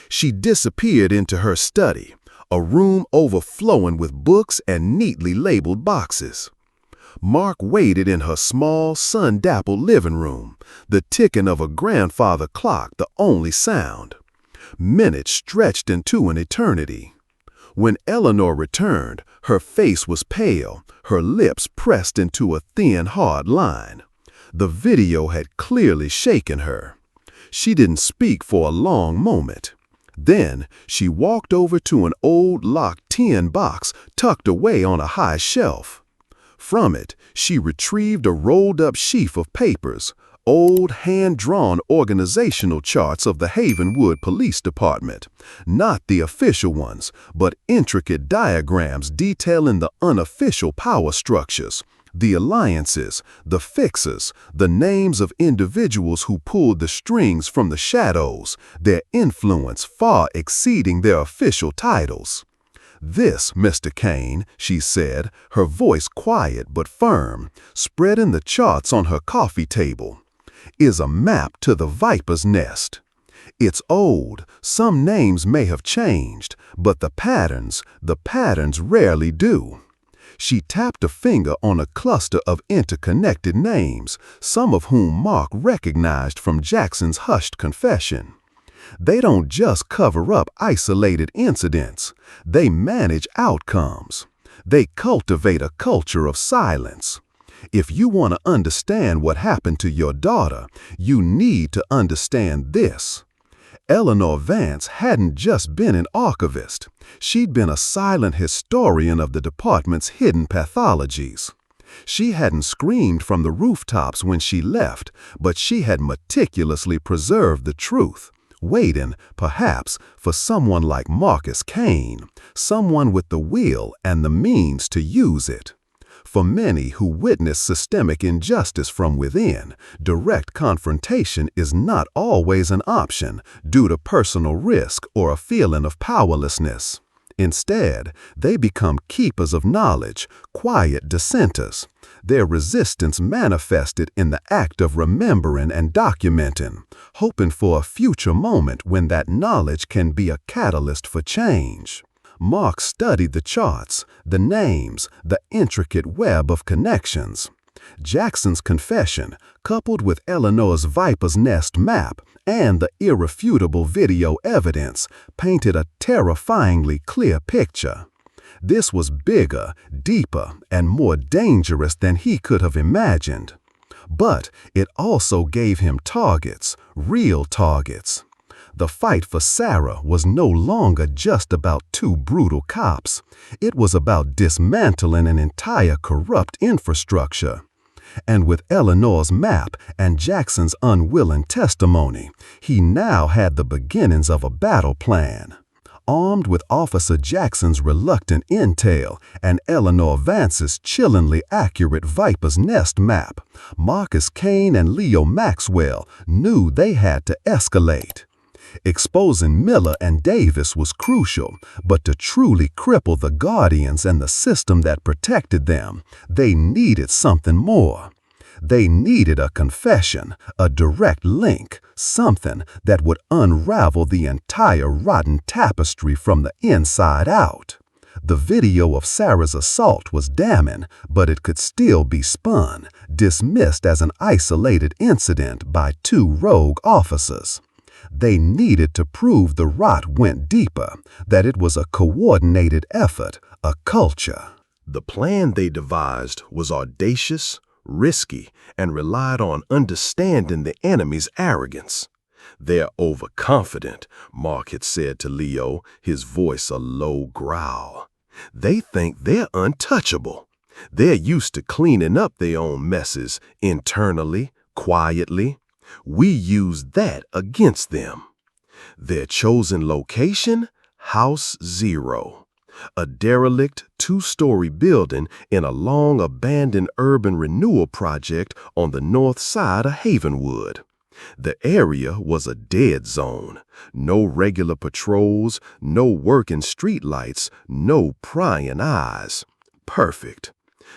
She disappeared into her study, a room overflowing with books and neatly labeled boxes. Mark waited in her small, sun-dappled living room, the ticking of a grandfather clock the only sound. Minutes stretched into an eternity. When Eleanor returned, her face was pale, her lips pressed into a thin, hard line. The video had clearly shaken her. She didn't speak for a long moment. Then she walked over to an old locked tin box tucked away on a high shelf. From it, she retrieved a rolled-up sheaf of papers, old hand-drawn organizational charts of the Havenwood Police Department, not the official ones, but intricate diagrams detailing the unofficial power structures, the alliances, the fixers, the names of individuals who pulled the strings from the shadows, their influence far exceeding their official titles. "This, Mr. Kane," she said, her voice quiet but firm, spreading the charts on her coffee table, "is a map to the Viper's Nest. It's old, some names may have changed, but the patterns rarely do." She tapped a finger on a cluster of interconnected names, some of whom Mark recognized from Jackson's hushed confession. They don't just cover up isolated incidents, they manage outcomes. They cultivate a culture of silence. If you want to understand what happened to your daughter, you need to understand this. Eleanor Vance hadn't just been an archivist. She'd been a silent historian of the department's hidden pathologies. She hadn't screamed from the rooftops when she left, but she had meticulously preserved the truth, waiting, perhaps, for someone like Marcus Kane, someone with the will and the means to use it. For many who witness systemic injustice from within, direct confrontation is not always an option due to personal risk or a feeling of powerlessness. Instead, they become keepers of knowledge, quiet dissenters, their resistance manifested in the act of remembering and documenting, hoping for a future moment when that knowledge can be a catalyst for change. Mark studied the charts, the names, the intricate web of connections. Jackson's confession, coupled with Eleanor's Viper's Nest map and the irrefutable video evidence, painted a terrifyingly clear picture. This was bigger, deeper, and more dangerous than he could have imagined. But it also gave him targets, real targets. The fight for Sarah was no longer just about two brutal cops. It was about dismantling an entire corrupt infrastructure. And with Eleanor's map and Jackson's unwilling testimony, he now had the beginnings of a battle plan. Armed with Officer Jackson's reluctant intel and Eleanor Vance's chillingly accurate Viper's Nest map, Marcus Kane and Leo Maxwell knew they had to escalate. Exposing Miller and Davis was crucial, but to truly cripple the Guardians and the system that protected them, they needed something more. They needed a confession, a direct link, something that would unravel the entire rotten tapestry from the inside out. The video of Sarah's assault was damning, but it could still be spun, dismissed as an isolated incident by two rogue officers. They needed to prove the rot went deeper, that it was a coordinated effort, a culture. The plan they devised was audacious, risky, and relied on understanding the enemy's arrogance. "They're overconfident," Mark had said to Leo, his voice a low growl. "They think they're untouchable. They're used to cleaning up their own messes internally, quietly. We use that against them." Their chosen location? House Zero. A derelict two-story building in a long-abandoned urban renewal project on the north side of Havenwood. The area was a dead zone. No regular patrols, no working streetlights, no prying eyes. Perfect.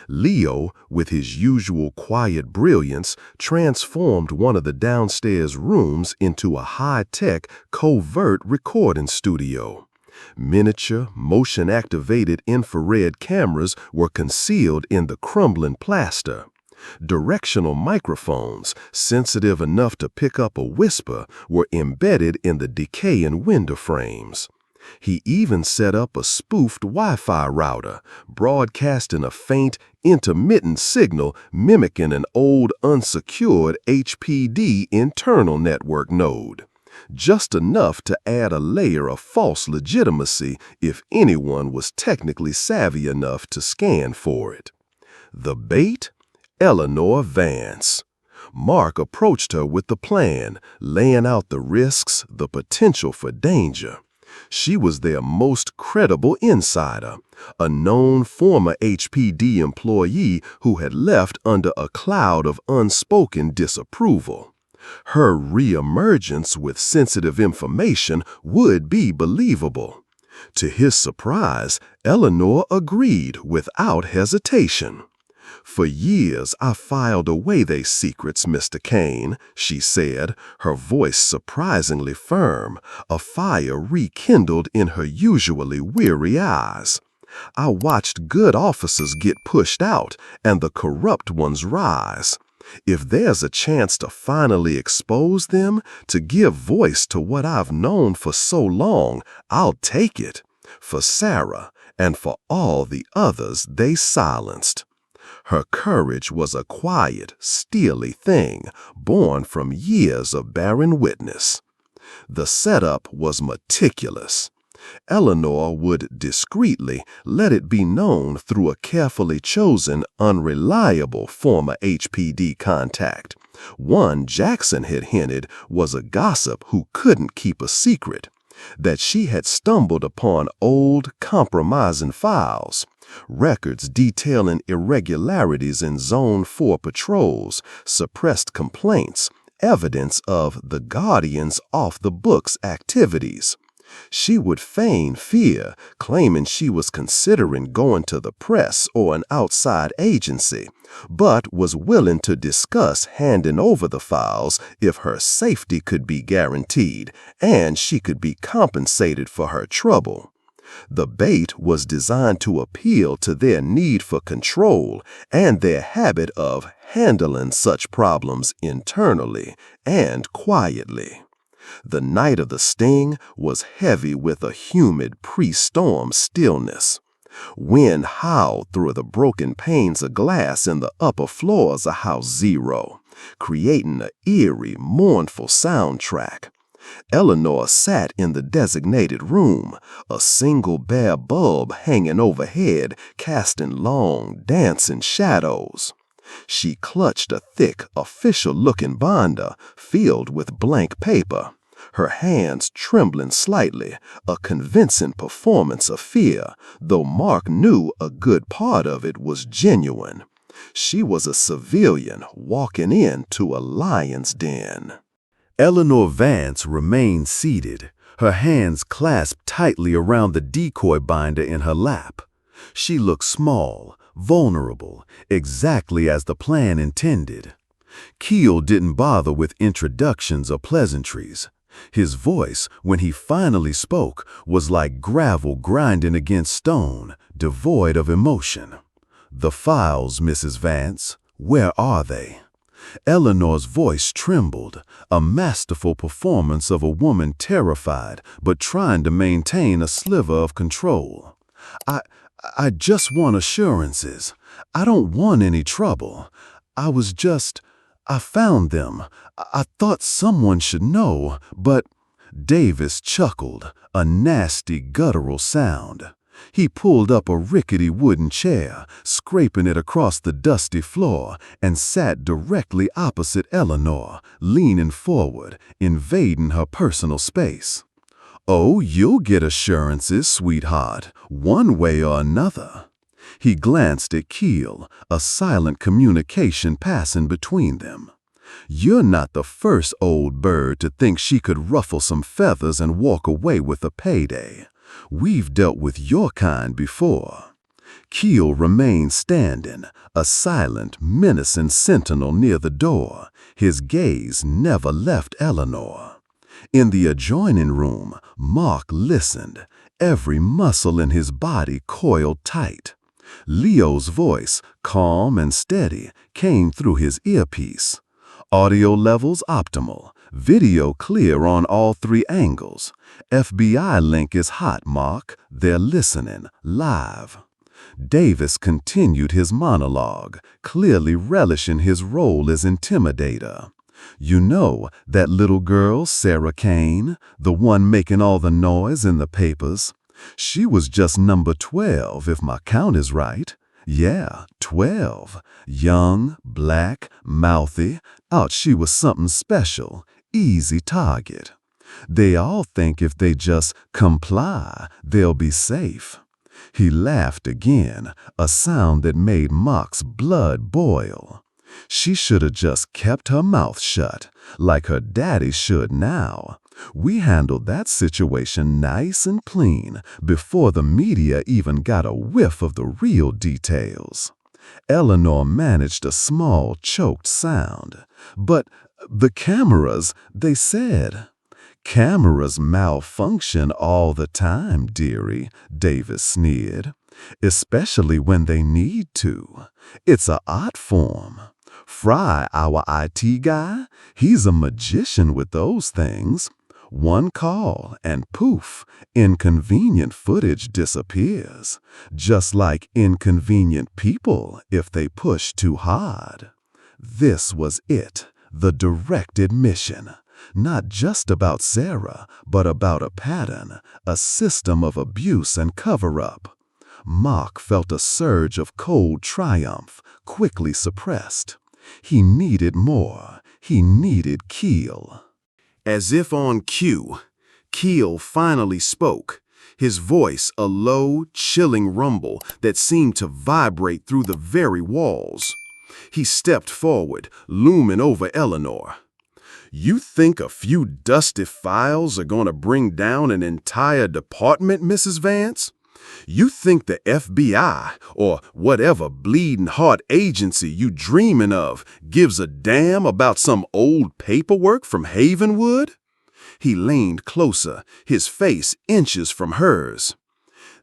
Leo, with his usual quiet brilliance, transformed one of the downstairs rooms into a high-tech, covert recording studio. Miniature, motion-activated infrared cameras were concealed in the crumbling plaster. Directional microphones, sensitive enough to pick up a whisper, were embedded in the decaying window frames. He even set up a spoofed Wi-Fi router, broadcasting a faint, intermittent signal mimicking an old unsecured HPD internal network node. Just enough to add a layer of false legitimacy if anyone was technically savvy enough to scan for it. The bait? Eleanor Vance. Mark approached her with the plan, laying out the risks, the potential for danger. She was their most credible insider, a known former HPD employee who had left under a cloud of unspoken disapproval. Her reemergence with sensitive information would be believable. To his surprise, Eleanor agreed without hesitation. "For years I filed away they secrets, Mr. Kane," she said, her voice surprisingly firm, a fire rekindled in her usually weary eyes. "I watched good officers get pushed out and the corrupt ones rise. If there's a chance to finally expose them, to give voice to what I've known for so long, I'll take it. For Sarah and for all the others they silenced." Her courage was a quiet, steely thing, born from years of barren witness. The setup was meticulous. Eleanor would discreetly let it be known through a carefully chosen, unreliable former HPD contact. One Jackson had hinted was a gossip who couldn't keep a secret, that she had stumbled upon old, compromising files, records detailing irregularities in Zone 4 patrols, suppressed complaints, evidence of the Guardian's off-the-books activities. She would feign fear, claiming she was considering going to the press or an outside agency, but was willing to discuss handing over the files if her safety could be guaranteed and she could be compensated for her trouble. The bait was designed to appeal to their need for control and their habit of handling such problems internally and quietly. The night of the sting was heavy with a humid pre-storm stillness. Wind howled through the broken panes of glass in the upper floors of House Zero, creating an eerie, mournful soundtrack. Eleanor sat in the designated room, a single bare bulb hanging overhead, casting long, dancing shadows. She clutched a thick, official-looking binder filled with blank paper, her hands trembling slightly, a convincing performance of fear, though Mark knew a good part of it was genuine. She was a civilian walking into a lion's den. Eleanor Vance remained seated, her hands clasped tightly around the decoy binder in her lap. She looked small, vulnerable, exactly as the plan intended. Keel didn't bother with introductions or pleasantries. His voice, when he finally spoke, was like gravel grinding against stone, devoid of emotion. "The files, Mrs. Vance, where are they?" Eleanor's voice trembled, a masterful performance of a woman terrified but trying to maintain a sliver of control. I just want assurances. I don't want any trouble. I found them. I thought someone should know, but... Davis chuckled, a nasty guttural sound. He pulled up a rickety wooden chair, scraping it across the dusty floor, and sat directly opposite Eleanor, leaning forward, invading her personal space. "Oh, you'll get assurances, sweetheart, one way or another." He glanced at Keel, a silent communication passing between them. "You're not the first old bird to think she could ruffle some feathers and walk away with a payday. We've dealt with your kind before." Keel remained standing, a silent, menacing sentinel near the door. His gaze never left Eleanor. In the adjoining room, Mark listened, every muscle in his body coiled tight. Leo's voice, calm and steady, came through his earpiece. Audio levels optimal, video clear on all 3 angles. FBI link is hot, Mark. They're listening, live. Davis continued his monologue, clearly relishing his role as intimidator. "You know, that little girl, Sarah Kane, the one making all the noise in the papers? She was just number 12, if my count is right. Yeah, 12. Young, black, mouthy. Thought she was something special. Easy target. They all think if they just comply, they'll be safe." He laughed again, a sound that made Mark's blood boil. "She should have just kept her mouth shut, like her daddy should now. We handled that situation nice and clean before the media even got a whiff of the real details." Eleanor managed a small, choked sound. "But the cameras, they said." "Cameras malfunction all the time, dearie," Davis sneered. "Especially when they need to. It's an art form. Fry, our IT guy, he's a magician with those things. One call and poof, inconvenient footage disappears, just like inconvenient people if they push too hard." This was it, the direct admission, not just about Sarah, but about a pattern, a system of abuse and cover-up. Mark felt a surge of cold triumph, quickly suppressed. He needed more. He needed Keel. As if on cue, Keel finally spoke, his voice a low, chilling rumble that seemed to vibrate through the very walls. He stepped forward, looming over Eleanor. "You think a few dusty files are going to bring down an entire department, Mrs. Vance? You think the FBI, or whatever bleeding heart agency you dreaming of, gives a damn about some old paperwork from Havenwood?" He leaned closer, his face inches from hers.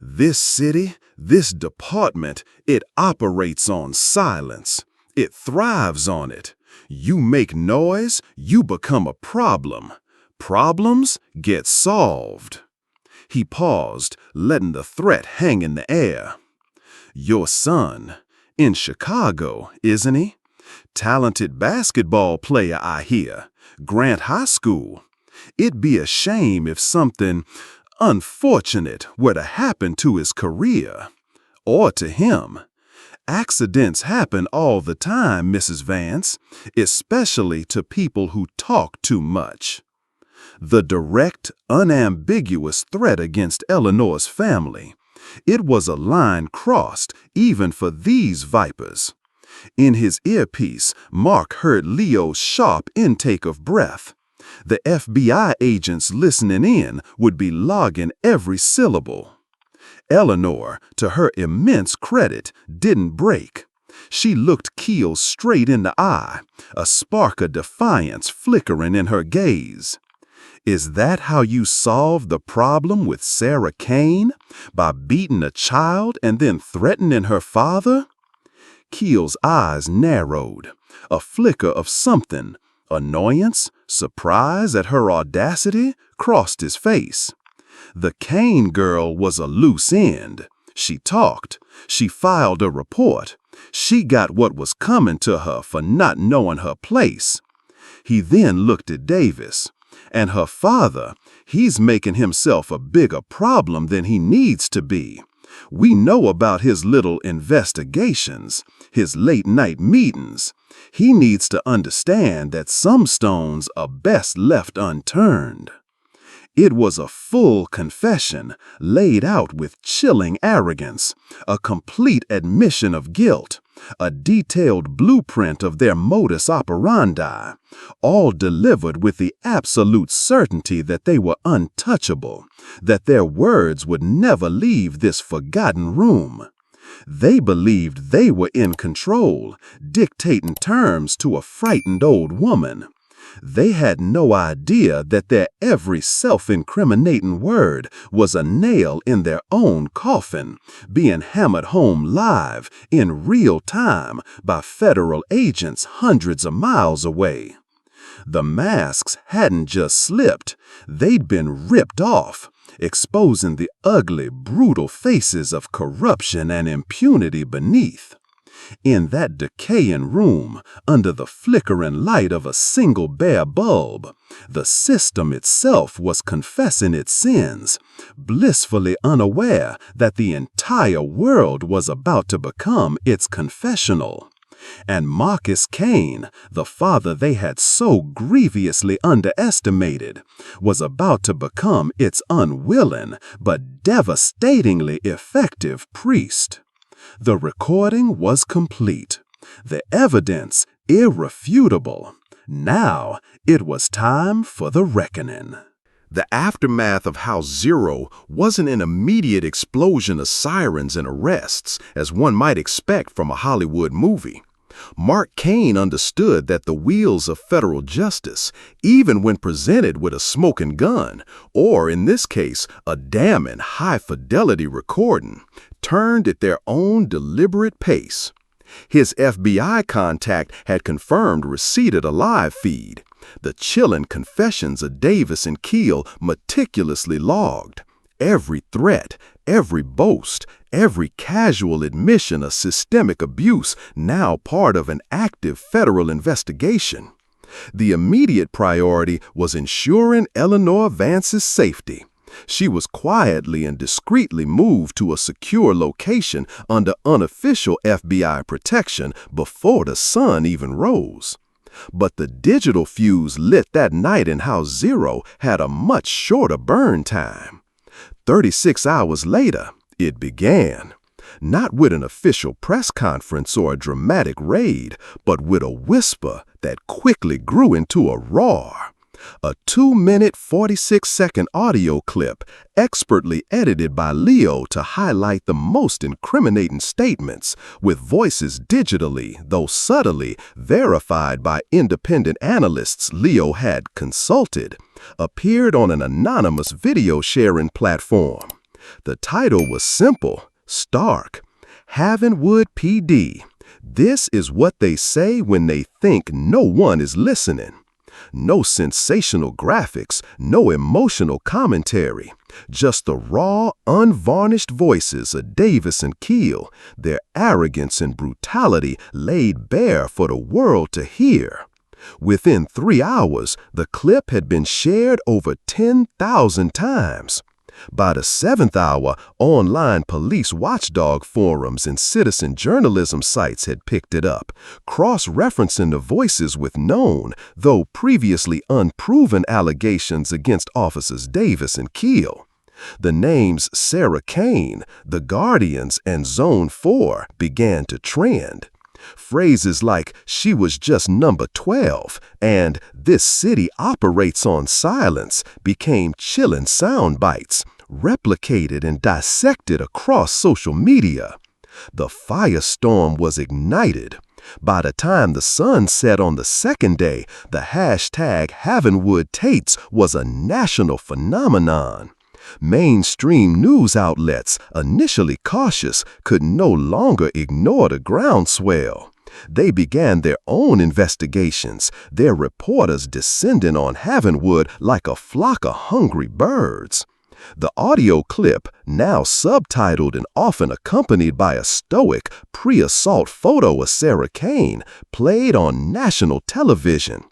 "This city, this department, it operates on silence. It thrives on it. You make noise, you become a problem. Problems get solved." He paused, letting the threat hang in the air. "Your son, in Chicago, isn't he? Talented basketball player, I hear. Grant High School. It'd be a shame if something unfortunate were to happen to his career. Or to him. Accidents happen all the time, Mrs. Vance, especially to people who talk too much." The direct, unambiguous threat against Eleanor's family. It was a line crossed even for these vipers. In his earpiece, Mark heard Leo's sharp intake of breath. The FBI agents listening in would be logging every syllable. Eleanor, to her immense credit, didn't break. She looked Keel straight in the eye, a spark of defiance flickering in her gaze. "Is that how you solved the problem with Sarah Kane? By beating a child and then threatening her father?" Keel's eyes narrowed. A flicker of something, annoyance, surprise at her audacity, crossed his face. The Kane girl was a loose end. She talked. She filed a report. She got what was coming to her for not knowing her place. He then looked at Davis. And her father, he's making himself a bigger problem than he needs to be. We know about his little investigations, his late-night meetings. He needs to understand that some stones are best left unturned. It was a full confession, laid out with chilling arrogance, a complete admission of guilt, a detailed blueprint of their modus operandi, all delivered with the absolute certainty that they were untouchable, that their words would never leave this forgotten room. They believed they were in control, dictating terms to a frightened old woman. They had no idea that their every self-incriminating word was a nail in their own coffin, being hammered home live, in real time, by federal agents hundreds of miles away. The masks hadn't just slipped, they'd been ripped off, exposing the ugly, brutal faces of corruption and impunity beneath. In that decaying room, under the flickering light of a single bare bulb, the system itself was confessing its sins, blissfully unaware that the entire world was about to become its confessional. And Marcus Kane, the father they had so grievously underestimated, was about to become its unwilling but devastatingly effective priest. The recording was complete, the evidence irrefutable. Now it was time for the reckoning. The aftermath of House Zero wasn't an immediate explosion of sirens and arrests, as one might expect from a Hollywood movie. Mark Kane understood that the wheels of federal justice, even when presented with a smoking gun, or in this case, a damning high-fidelity recording, turned at their own deliberate pace. His FBI contact had confirmed receipt of the live feed, the chilling confessions of Davis and Keel meticulously logged. Every threat, every boast, every casual admission of systemic abuse now part of an active federal investigation. The immediate priority was ensuring Eleanor Vance's safety. She was quietly and discreetly moved to a secure location under unofficial FBI protection before the sun even rose. But the digital fuse lit that night in House Zero had a much shorter burn time. 36 hours later, it began. Not with an official press conference or a dramatic raid, but with a whisper that quickly grew into a roar. A 2-minute, 46-second audio clip, expertly edited by Leo to highlight the most incriminating statements, with voices digitally, though subtly, verified by independent analysts Leo had consulted, appeared on an anonymous video-sharing platform. The title was simple, stark. Havenwood PD. This is what they say when they think no one is listening. No sensational graphics, no emotional commentary, just the raw, unvarnished voices of Davis and Keel, their arrogance and brutality laid bare for the world to hear. Within 3 hours, the clip had been shared over 10,000 times. By the 7th hour, online police watchdog forums and citizen journalism sites had picked it up, cross-referencing the voices with known, though previously unproven allegations against officers Davis and Keel. The names Sarah Kane, The Guardians, and Zone 4 began to trend. Phrases like, "she was just number 12," and "this city operates on silence" became chilling sound bites, replicated and dissected across social media. The firestorm was ignited. By the time the sun set on the second day, the hashtag HavenwoodTapes was a national phenomenon. Mainstream news outlets, initially cautious, could no longer ignore the groundswell. They began their own investigations, their reporters descending on Havenwood like a flock of hungry birds. The audio clip, now subtitled and often accompanied by a stoic, pre-assault photo of Sarah Kane, played on national television.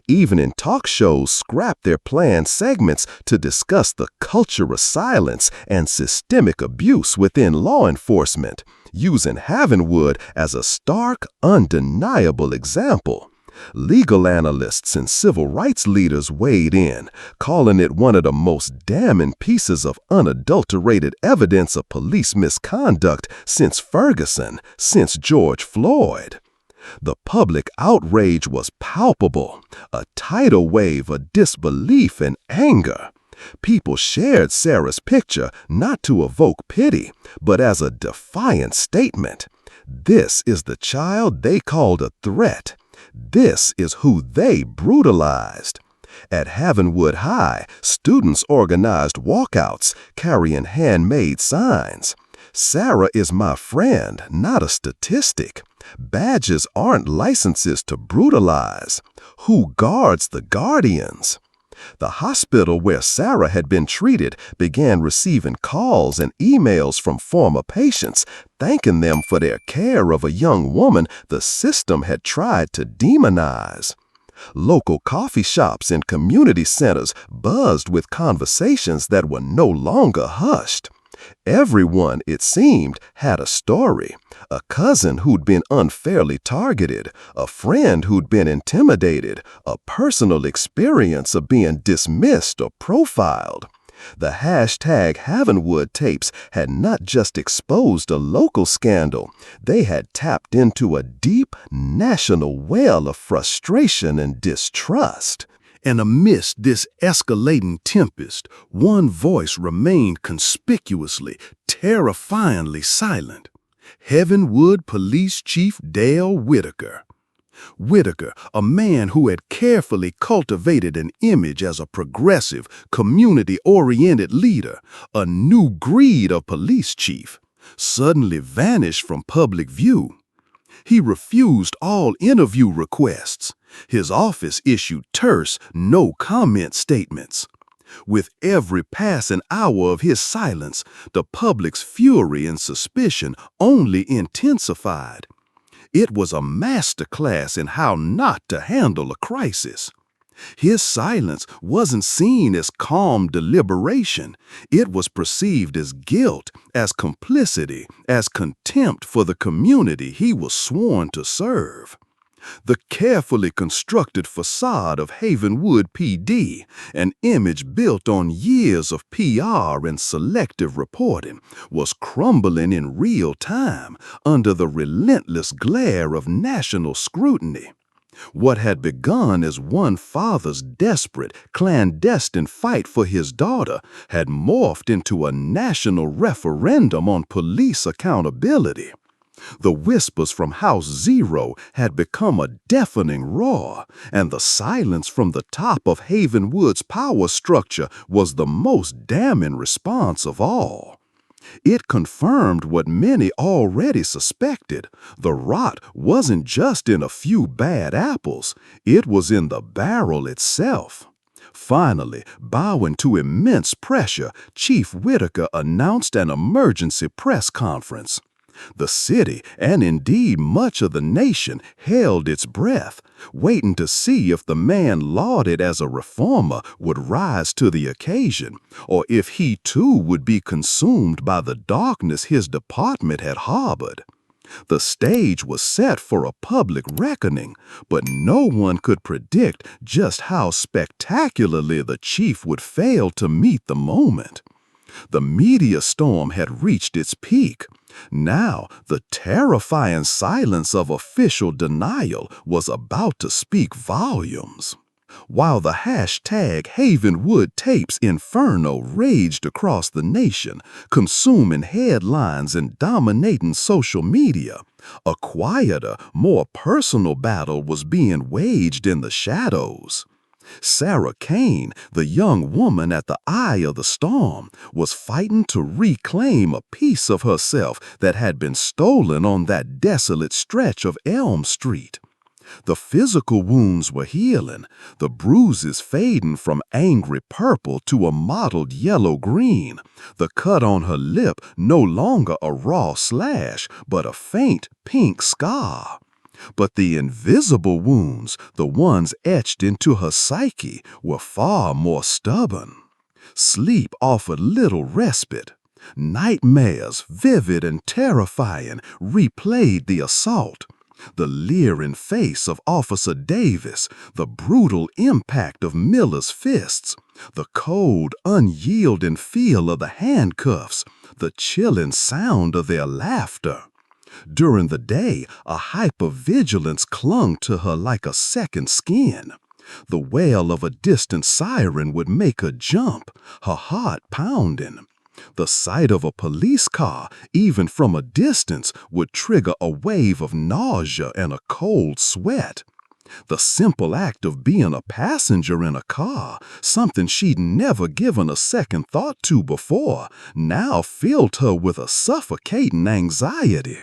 Evening talk shows scrapped their planned segments to discuss the culture of silence and systemic abuse within law enforcement, using Havenwood as a stark, undeniable example. Legal analysts and civil rights leaders weighed in, calling it one of the most damning pieces of unadulterated evidence of police misconduct since Ferguson, since George Floyd. The public outrage was palpable, a tidal wave of disbelief and anger. People shared Sarah's picture not to evoke pity, but as a defiant statement. This is the child they called a threat. This is who they brutalized. At Havenwood High, students organized walkouts carrying handmade signs. Sarah is my friend, not a statistic. Badges aren't licenses to brutalize. Who guards the guardians? The hospital where Sarah had been treated began receiving calls and emails from former patients, thanking them for their care of a young woman the system had tried to demonize. Local coffee shops and community centers buzzed with conversations that were no longer hushed. Everyone, it seemed, had a story. A cousin who'd been unfairly targeted, a friend who'd been intimidated, a personal experience of being dismissed or profiled. The hashtag HavenwoodTapes had not just exposed a local scandal, they had tapped into a deep national well of frustration and distrust. And amidst this escalating tempest, one voice remained conspicuously, terrifyingly silent. Havenwood Police Chief Dale Whitaker. Whitaker, a man who had carefully cultivated an image as a progressive, community-oriented leader, a new breed of police chief, suddenly vanished from public view. He refused all interview requests. His office issued terse, no-comment statements. With every passing hour of his silence, the public's fury and suspicion only intensified. It was a masterclass in how not to handle a crisis. His silence wasn't seen as calm deliberation. It was perceived as guilt, as complicity, as contempt for the community he was sworn to serve. The carefully constructed facade of Havenwood PD, an image built on years of PR and selective reporting, was crumbling in real time under the relentless glare of national scrutiny. What had begun as one father's desperate, clandestine fight for his daughter had morphed into a national referendum on police accountability. The whispers from House Zero had become a deafening roar, and the silence from the top of Havenwood's power structure was the most damning response of all. It confirmed what many already suspected. The rot wasn't just in a few bad apples, it was in the barrel itself. Finally, bowing to immense pressure, Chief Whitaker announced an emergency press conference. The city, and indeed much of the nation, held its breath, waiting to see if the man lauded as a reformer would rise to the occasion, or if he too would be consumed by the darkness his department had harbored. The stage was set for a public reckoning, but no one could predict just how spectacularly the chief would fail to meet the moment. The media storm had reached its peak. Now, the terrifying silence of official denial was about to speak volumes. While the hashtag HavenwoodTapes inferno raged across the nation, consuming headlines and dominating social media, a quieter, more personal battle was being waged in the shadows. Sarah Kane, the young woman at the eye of the storm, was fighting to reclaim a piece of herself that had been stolen on that desolate stretch of Elm Street. The physical wounds were healing, the bruises fading from angry purple to a mottled yellow-green, the cut on her lip no longer a raw slash, but a faint pink scar. But the invisible wounds, the ones etched into her psyche, were far more stubborn. Sleep offered little respite. Nightmares, vivid and terrifying, replayed the assault. The leering face of Officer Davis, the brutal impact of Miller's fists, the cold, unyielding feel of the handcuffs, the chilling sound of their laughter. During the day, a hypervigilance clung to her like a second skin. The wail of a distant siren would make her jump, her heart pounding. The sight of a police car, even from a distance, would trigger a wave of nausea and a cold sweat. The simple act of being a passenger in a car, something she'd never given a second thought to before, now filled her with a suffocating anxiety.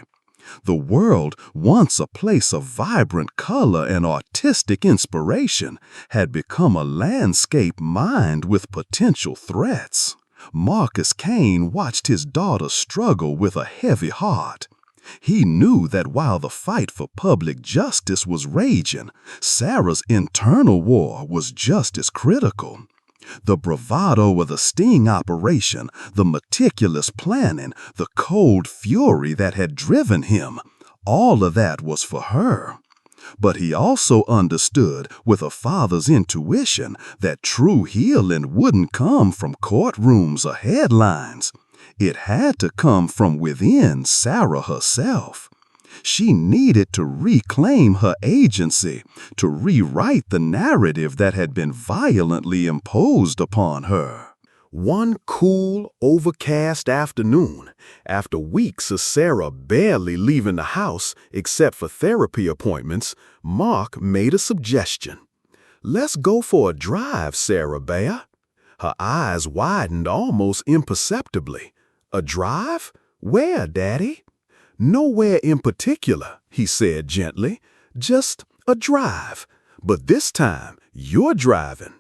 The world, once a place of vibrant color and artistic inspiration, had become a landscape mined with potential threats. Marcus Kane watched his daughter struggle with a heavy heart. He knew that while the fight for public justice was raging, Sarah's internal war was just as critical. The bravado of the sting operation, the meticulous planning, the cold fury that had driven him, all of that was for her. But he also understood, with a father's intuition, that true healing wouldn't come from courtrooms or headlines. It had to come from within Sarah herself. She needed to reclaim her agency, to rewrite the narrative that had been violently imposed upon her. One cool, overcast afternoon, after weeks of Sarah barely leaving the house except for therapy appointments, Mark made a suggestion. "Let's go for a drive, Sarah Bear." Her eyes widened almost imperceptibly. "A drive? Where, Daddy?" "Nowhere in particular," he said gently. "Just a drive. But this time, you're driving."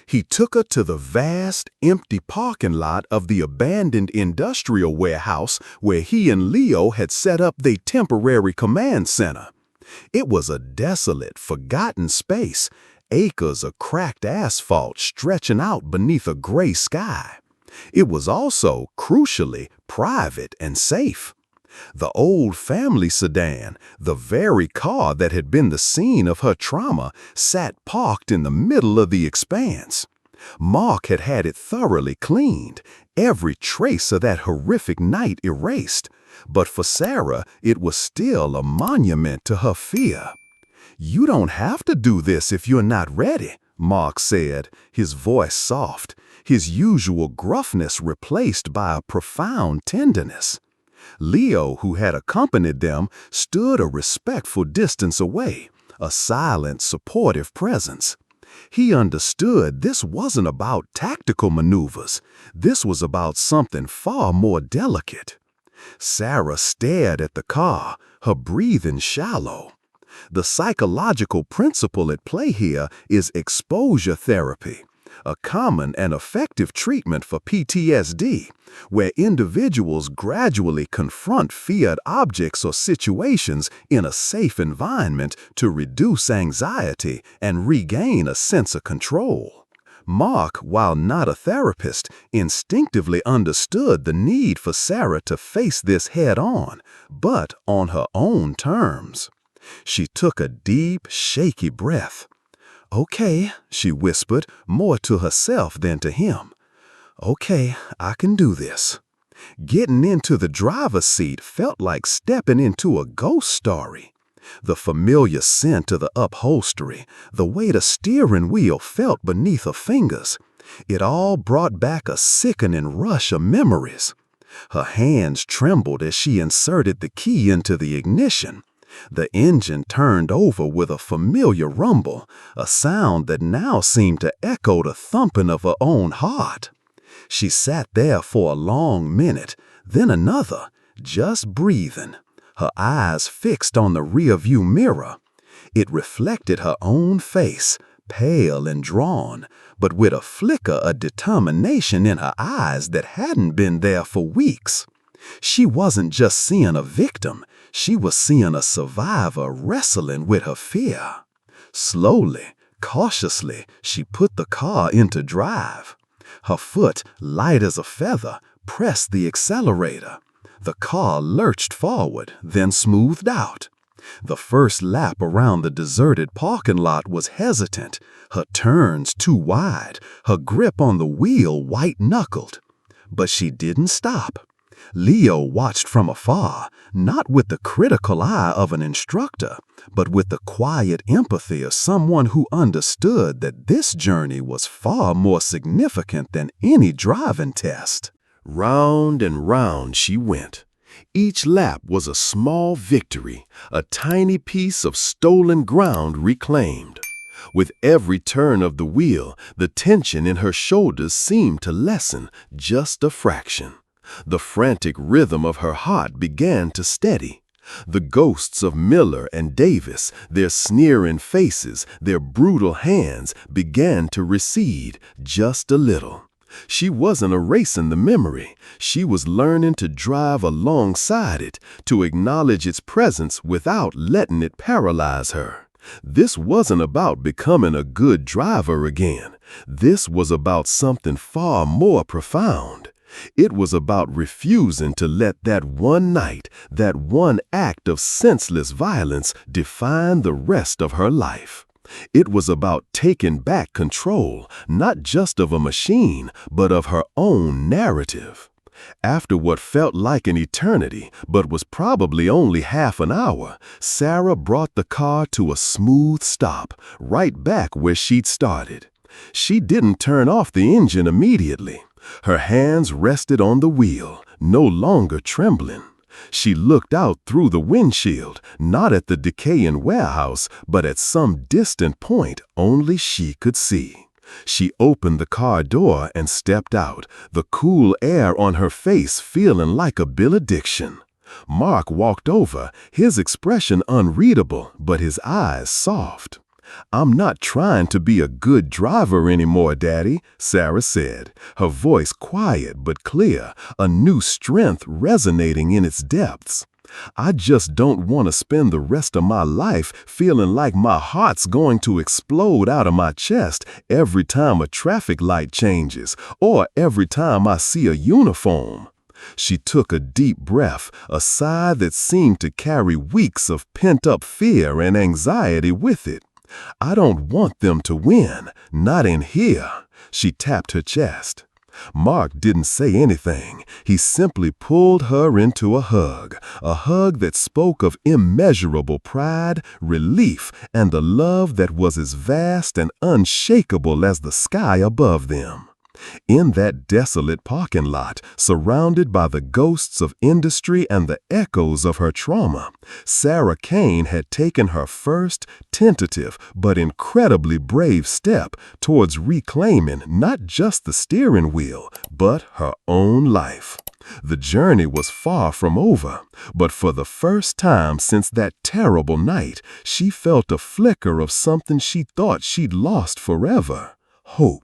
He took her to the vast, empty parking lot of the abandoned industrial warehouse where he and Leo had set up their temporary command center. It was a desolate, forgotten space, acres of cracked asphalt stretching out beneath a gray sky. It was also, crucially, private and safe. The old family sedan, the very car that had been the scene of her trauma, sat parked in the middle of the expanse. Mark had had it thoroughly cleaned, every trace of that horrific night erased, but for Sarah it was still a monument to her fear. "You don't have to do this if you're not ready," Mark said, his voice soft, his usual gruffness replaced by a profound tenderness. Leo, who had accompanied them, stood a respectful distance away, a silent, supportive presence. He understood this wasn't about tactical maneuvers. This was about something far more delicate. Sarah stared at the car, her breathing shallow. The psychological principle at play here is exposure therapy, a common and effective treatment for PTSD, where individuals gradually confront feared objects or situations in a safe environment to reduce anxiety and regain a sense of control. Mark, while not a therapist, instinctively understood the need for Sarah to face this head-on, but on her own terms. She took a deep, shaky breath. "Okay," she whispered, more to herself than to him. "Okay, I can do this." Getting into the driver's seat felt like stepping into a ghost story. The familiar scent of the upholstery, the way the steering wheel felt beneath her fingers, it all brought back a sickening rush of memories. Her hands trembled as she inserted the key into the ignition. The engine turned over with a familiar rumble, a sound that now seemed to echo the thumping of her own heart. She sat there for a long minute, then another, just breathing, her eyes fixed on the rearview mirror. It reflected her own face, pale and drawn, but with a flicker of determination in her eyes that hadn't been there for weeks. She wasn't just seeing a victim, she was seeing a survivor wrestling with her fear. Slowly, cautiously, she put the car into drive. Her foot, light as a feather, pressed the accelerator. The car lurched forward, then smoothed out. The first lap around the deserted parking lot was hesitant, her turns too wide, her grip on the wheel white-knuckled. But she didn't stop. Leo watched from afar, not with the critical eye of an instructor, but with the quiet empathy of someone who understood that this journey was far more significant than any driving test. Round and round she went. Each lap was a small victory, a tiny piece of stolen ground reclaimed. With every turn of the wheel, the tension in her shoulders seemed to lessen just a fraction. The frantic rhythm of her heart began to steady. The ghosts of Miller and Davis, their sneering faces, their brutal hands, began to recede just a little. She wasn't erasing the memory. She was learning to drive alongside it, to acknowledge its presence without letting it paralyze her. This wasn't about becoming a good driver again. This was about something far more profound. It was about refusing to let that one night, that one act of senseless violence define the rest of her life. It was about taking back control, not just of a machine, but of her own narrative. After what felt like an eternity, but was probably only half an hour, Sarah brought the car to a smooth stop, right back where she'd started. She didn't turn off the engine immediately. Her hands rested on the wheel, no longer trembling. She looked out through the windshield, not at the decaying warehouse, but at some distant point only she could see. She opened the car door and stepped out, the cool air on her face feeling like a benediction. Mark walked over, his expression unreadable, but his eyes soft. "I'm not trying to be a good driver anymore, Daddy," Sarah said, her voice quiet but clear, a new strength resonating in its depths. "I just don't want to spend the rest of my life feeling like my heart's going to explode out of my chest every time a traffic light changes or every time I see a uniform." She took a deep breath, a sigh that seemed to carry weeks of pent-up fear and anxiety with it. "I don't want them to win, not in here." She tapped her chest. Mark didn't say anything. He simply pulled her into a hug that spoke of immeasurable pride, relief, and the love that was as vast and unshakable as the sky above them. In that desolate parking lot, surrounded by the ghosts of industry and the echoes of her trauma, Sarah Kane had taken her first, tentative, but incredibly brave step towards reclaiming not just the steering wheel, but her own life. The journey was far from over, but for the first time since that terrible night, she felt a flicker of something she thought she'd lost forever: hope.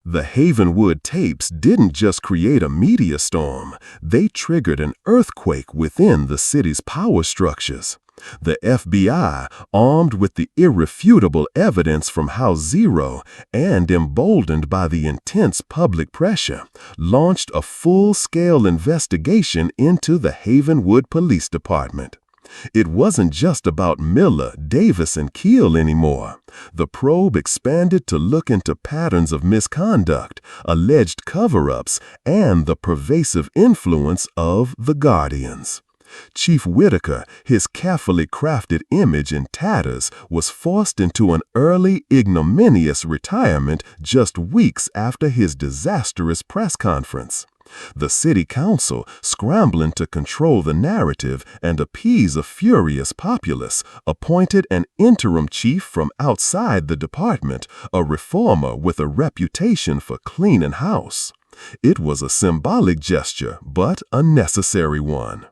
The Havenwood tapes didn't just create a media storm, they triggered an earthquake within the city's power structures. The FBI, armed with the irrefutable evidence from House Zero and emboldened by the intense public pressure, launched a full-scale investigation into the Havenwood Police Department. It wasn't just about Miller, Davis, and Keel anymore. The probe expanded to look into patterns of misconduct, alleged cover-ups, and the pervasive influence of the Guardians. Chief Whitaker, his carefully crafted image in tatters, was forced into an early, ignominious retirement just weeks after his disastrous press conference. The city council, scrambling to control the narrative and appease a furious populace, appointed an interim chief from outside the department, a reformer with a reputation for cleaning house. It was a symbolic gesture, but a necessary one.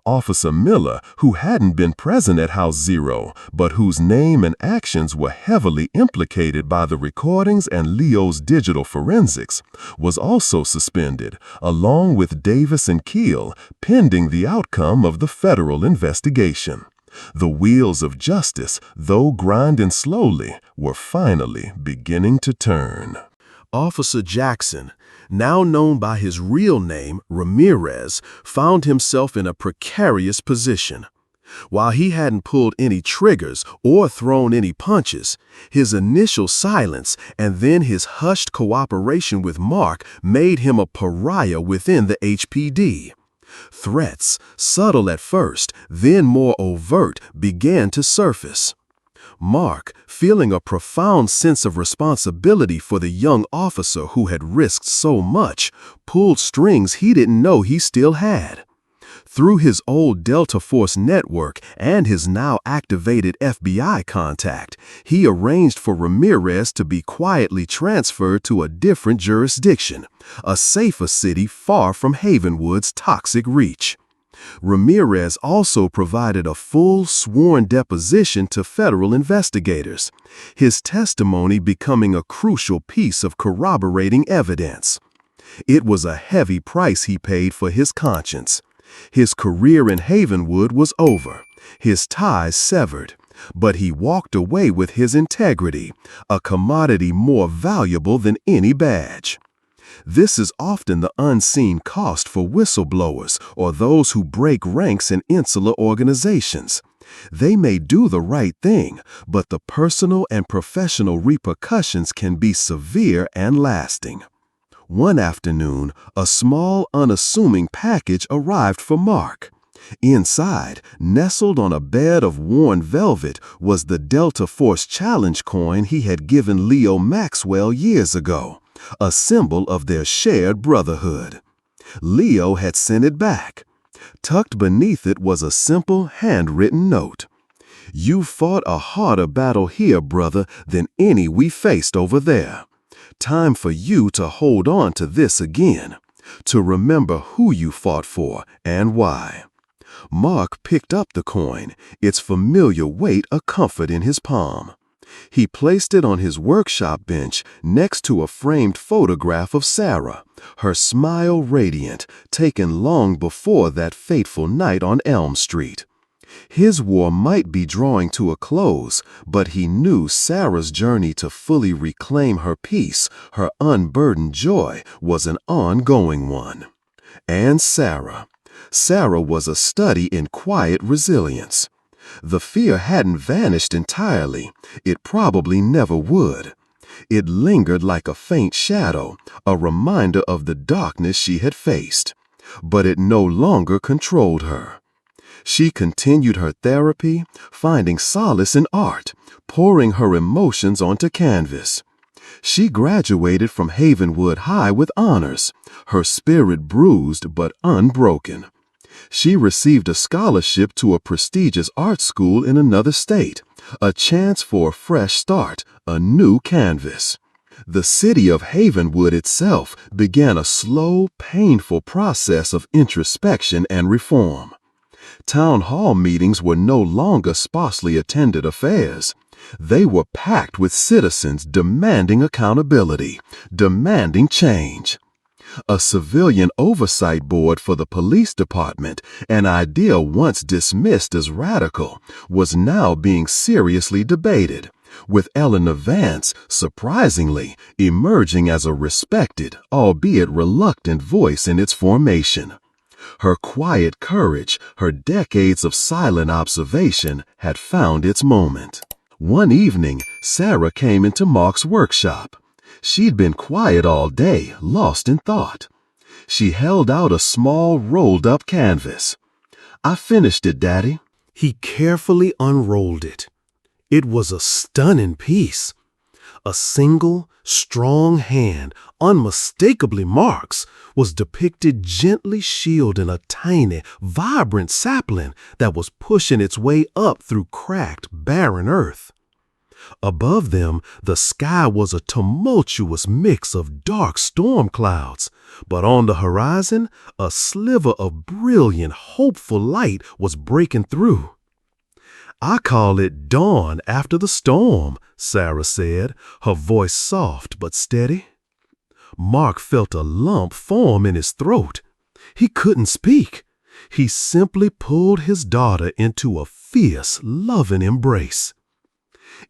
Officer Miller, who hadn't been present at House Zero, but whose name and actions were heavily implicated by the recordings and Leo's digital forensics, was also suspended, along with Davis and Keel, pending the outcome of the federal investigation. The wheels of justice, though grinding slowly, were finally beginning to turn. Officer Jackson, now known by his real name, Ramirez, found himself in a precarious position. While he hadn't pulled any triggers or thrown any punches, his initial silence and then his hushed cooperation with Mark made him a pariah within the HPD. Threats, subtle at first, then more overt, began to surface. Mark, feeling a profound sense of responsibility for the young officer who had risked so much, pulled strings he didn't know he still had. Through his old Delta Force network and his now activated FBI contact, he arranged for Ramirez to be quietly transferred to a different jurisdiction, a safer city far from Havenwood's toxic reach. Ramirez also provided a full sworn deposition to federal investigators, his testimony becoming a crucial piece of corroborating evidence. It was a heavy price he paid for his conscience. His career in Havenwood was over, his ties severed, but he walked away with his integrity, a commodity more valuable than any badge. This is often the unseen cost for whistleblowers or those who break ranks in insular organizations. They may do the right thing, but the personal and professional repercussions can be severe and lasting. One afternoon, a small, unassuming package arrived for Mark. Inside, nestled on a bed of worn velvet, was the Delta Force Challenge coin he had given Leo Maxwell years ago, a symbol of their shared brotherhood. Leo had sent it back. Tucked beneath it was a simple, handwritten note. "You fought a harder battle here, brother, than any we faced over there. Time for you to hold on to this again, to remember who you fought for and why." Mark picked up the coin, its familiar weight a comfort in his palm. He placed it on his workshop bench next to a framed photograph of Sarah, her smile radiant, taken long before that fateful night on Elm Street. His war might be drawing to a close, but he knew Sarah's journey to fully reclaim her peace, her unburdened joy, was an ongoing one. And Sarah was a study in quiet resilience. The fear hadn't vanished entirely. It probably never would. It lingered like a faint shadow, a reminder of the darkness she had faced. But it no longer controlled her. She continued her therapy, finding solace in art, pouring her emotions onto canvas. She graduated from Havenwood High with honors, her spirit bruised but unbroken. She received a scholarship to a prestigious art school in another state, a chance for a fresh start, a new canvas. The city of Havenwood itself began a slow, painful process of introspection and reform. Town hall meetings were no longer sparsely attended affairs. They were packed with citizens demanding accountability, demanding change. A civilian oversight board for the police department, an idea once dismissed as radical, was now being seriously debated, with Eleanor Vance, surprisingly, emerging as a respected, albeit reluctant voice in its formation. Her quiet courage, her decades of silent observation, had found its moment. One evening, Sarah came into Mark's workshop. She'd been quiet all day, lost in thought. She held out a small rolled-up canvas. I finished it, Daddy. He carefully unrolled it. It was a stunning piece. A single, strong hand, unmistakably Mark's, was depicted gently shielding a tiny, vibrant sapling that was pushing its way up through cracked, barren earth. Above them, the sky was a tumultuous mix of dark storm clouds, but on the horizon, a sliver of brilliant, hopeful light was breaking through. "I call it dawn after the storm," Sarah said, her voice soft but steady. Mark felt a lump form in his throat. He couldn't speak. He simply pulled his daughter into a fierce, loving embrace.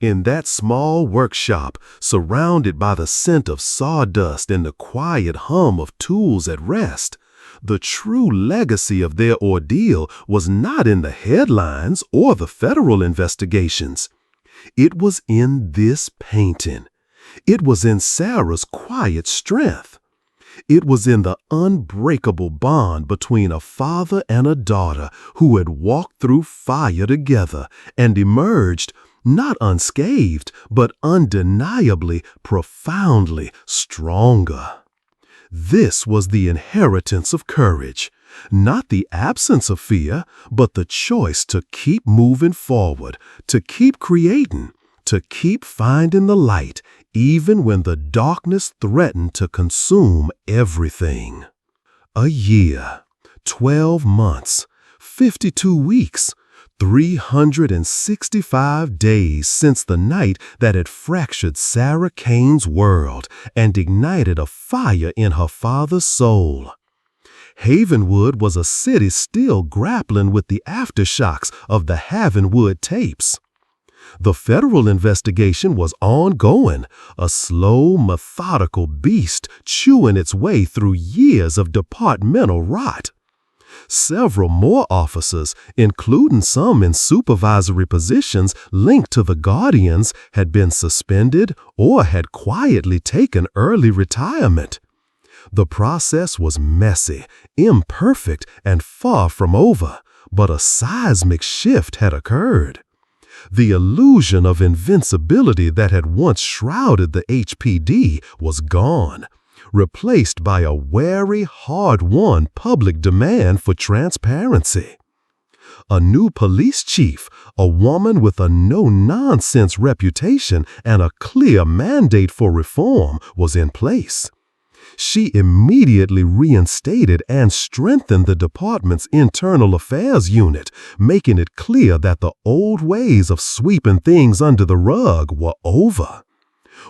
In that small workshop, surrounded by the scent of sawdust and the quiet hum of tools at rest, the true legacy of their ordeal was not in the headlines or the federal investigations. It was in this painting. It was in Sarah's quiet strength. It was in the unbreakable bond between a father and a daughter who had walked through fire together and emerged not unscathed, but undeniably, profoundly stronger. This was the inheritance of courage, not the absence of fear, but the choice to keep moving forward, to keep creating, to keep finding the light, even when the darkness threatened to consume everything. A year, 12 months, 52 weeks, 365 days since the night that had fractured Sarah Kane's world and ignited a fire in her father's soul. Havenwood was a city still grappling with the aftershocks of the HavenwoodTapes. The federal investigation was ongoing, a slow, methodical beast chewing its way through years of departmental rot. Several more officers, including some in supervisory positions linked to the Guardians, had been suspended or had quietly taken early retirement. The process was messy, imperfect, and far from over, but a seismic shift had occurred. The illusion of invincibility that had once shrouded the HPD was gone, replaced by a wary, hard-won public demand for transparency. A new police chief, a woman with a no-nonsense reputation and a clear mandate for reform, was in place. She immediately reinstated and strengthened the department's internal affairs unit, making it clear that the old ways of sweeping things under the rug were over.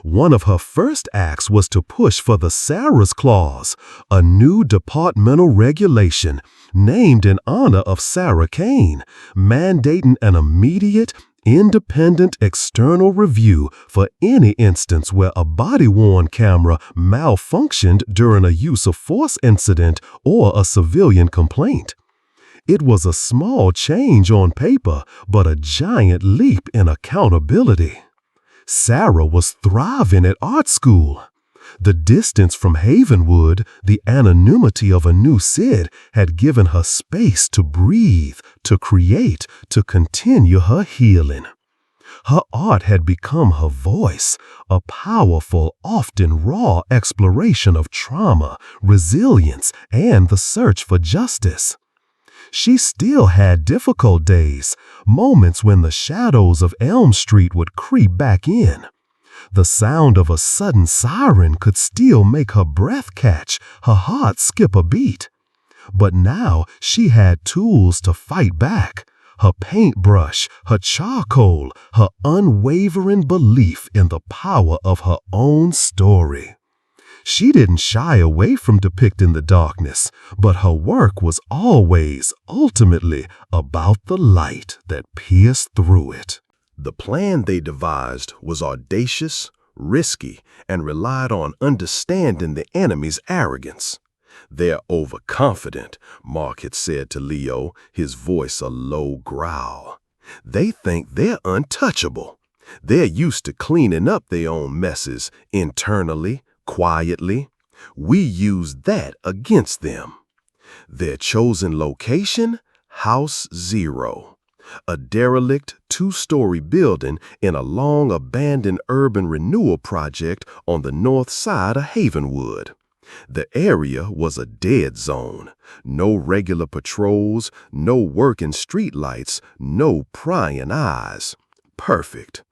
One of her first acts was to push for the Sarah's Clause, a new departmental regulation named in honor of Sarah Kane, mandating an immediate, independent external review for any instance where a body-worn camera malfunctioned during a use-of-force incident or a civilian complaint. It was a small change on paper, but a giant leap in accountability. Sarah was thriving at art school. The distance from Havenwood, the anonymity of a new Sid, had given her space to breathe, to create, to continue her healing. Her art had become her voice, a powerful, often raw exploration of trauma, resilience, and the search for justice. She still had difficult days, moments when the shadows of Elm Street would creep back in. The sound of a sudden siren could still make her breath catch, her heart skip a beat. But now she had tools to fight back. Her paintbrush, her charcoal, her unwavering belief in the power of her own story. She didn't shy away from depicting the darkness, but her work was always, ultimately, about the light that pierced through it. The plan they devised was audacious, risky, and relied on understanding the enemy's arrogance. "They're overconfident," Mark had said to Leo, his voice a low growl. "They think they're untouchable. They're used to cleaning up their own messes internally, quietly. We use that against them. Their chosen location? House Zero, a derelict two-story building in a long abandoned urban renewal project on the north side of Havenwood. The area was a dead zone. No regular patrols, no working streetlights, no prying eyes. Perfect.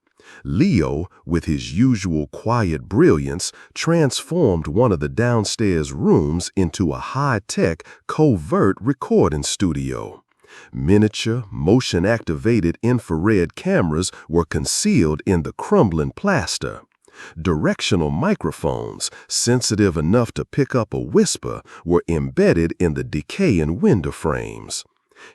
Leo, with his usual quiet brilliance, transformed one of the downstairs rooms into a high-tech, covert recording studio. Miniature, motion-activated infrared cameras were concealed in the crumbling plaster. Directional microphones, sensitive enough to pick up a whisper, were embedded in the decaying window frames.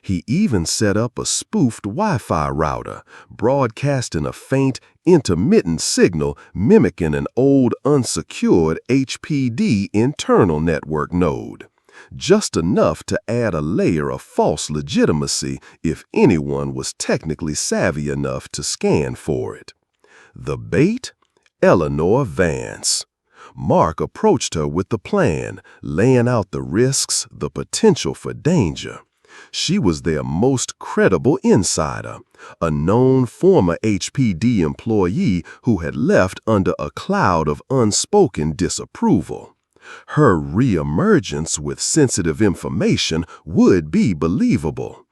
He even set up a spoofed Wi-Fi router, broadcasting a faint, intermittent signal mimicking an old unsecured HPD internal network node. Just enough to add a layer of false legitimacy if anyone was technically savvy enough to scan for it. The bait? Eleanor Vance. Mark approached her with the plan, laying out the risks, the potential for danger. She was their most credible insider, a known former HPD employee who had left under a cloud of unspoken disapproval. Her reemergence with sensitive information would be believable.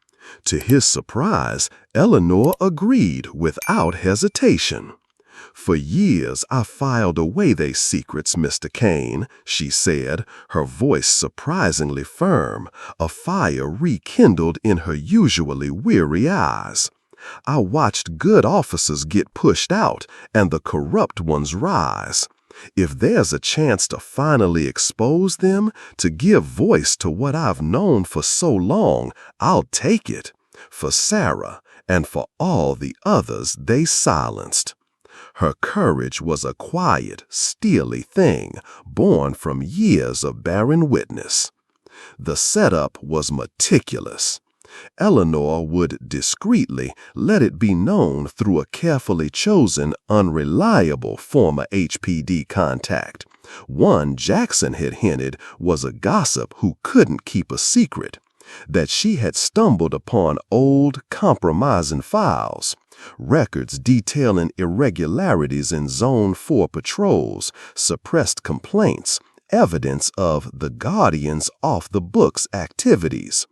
To his surprise, Eleanor agreed without hesitation. "For years I filed away they secrets, Mr. Kane," she said, her voice surprisingly firm, a fire rekindled in her usually weary eyes. "I watched good officers get pushed out and the corrupt ones rise. If there's a chance to finally expose them, to give voice to what I've known for so long, I'll take it. For Sarah and for all the others they silenced." Her courage was a quiet, steely thing, born from years of barren witness. The setup was meticulous. Eleanor would discreetly let it be known through a carefully chosen, unreliable former HPD contact. One Jackson had hinted was a gossip who couldn't keep a secret, that she had stumbled upon old, compromising files. Records detailing irregularities in Zone 4 patrols, suppressed complaints, evidence of the Guardian's off-the-books activities.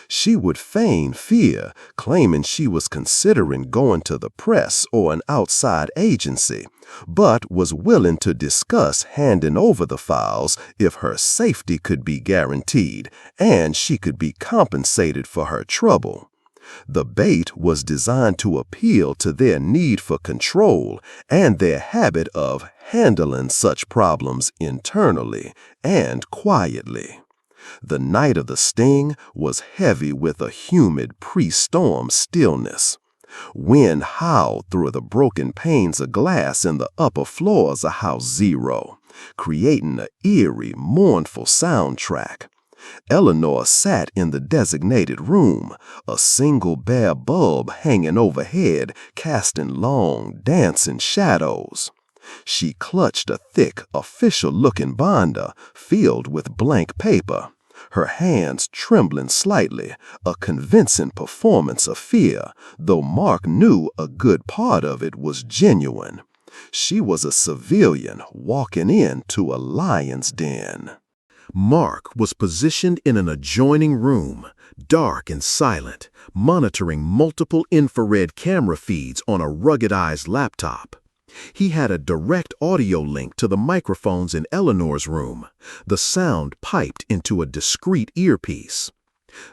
She would feign fear, claiming she was considering going to the press or an outside agency, but was willing to discuss handing over the files if her safety could be guaranteed and she could be compensated for her trouble. The bait was designed to appeal to their need for control and their habit of handling such problems internally and quietly. The night of the sting was heavy with a humid pre-storm stillness. Wind howled through the broken panes of glass in the upper floors of House Zero, creating an eerie, mournful soundtrack. Eleanor sat in the designated room, a single bare bulb hanging overhead, casting long, dancing shadows. She clutched a thick, official-looking binder filled with blank paper, her hands trembling slightly, a convincing performance of fear, though Mark knew a good part of it was genuine. She was a civilian walking into a lion's den. Mark was positioned in an adjoining room, dark and silent, monitoring multiple infrared camera feeds on a ruggedized laptop. He had a direct audio link to the microphones in Eleanor's room, the sound piped into a discreet earpiece.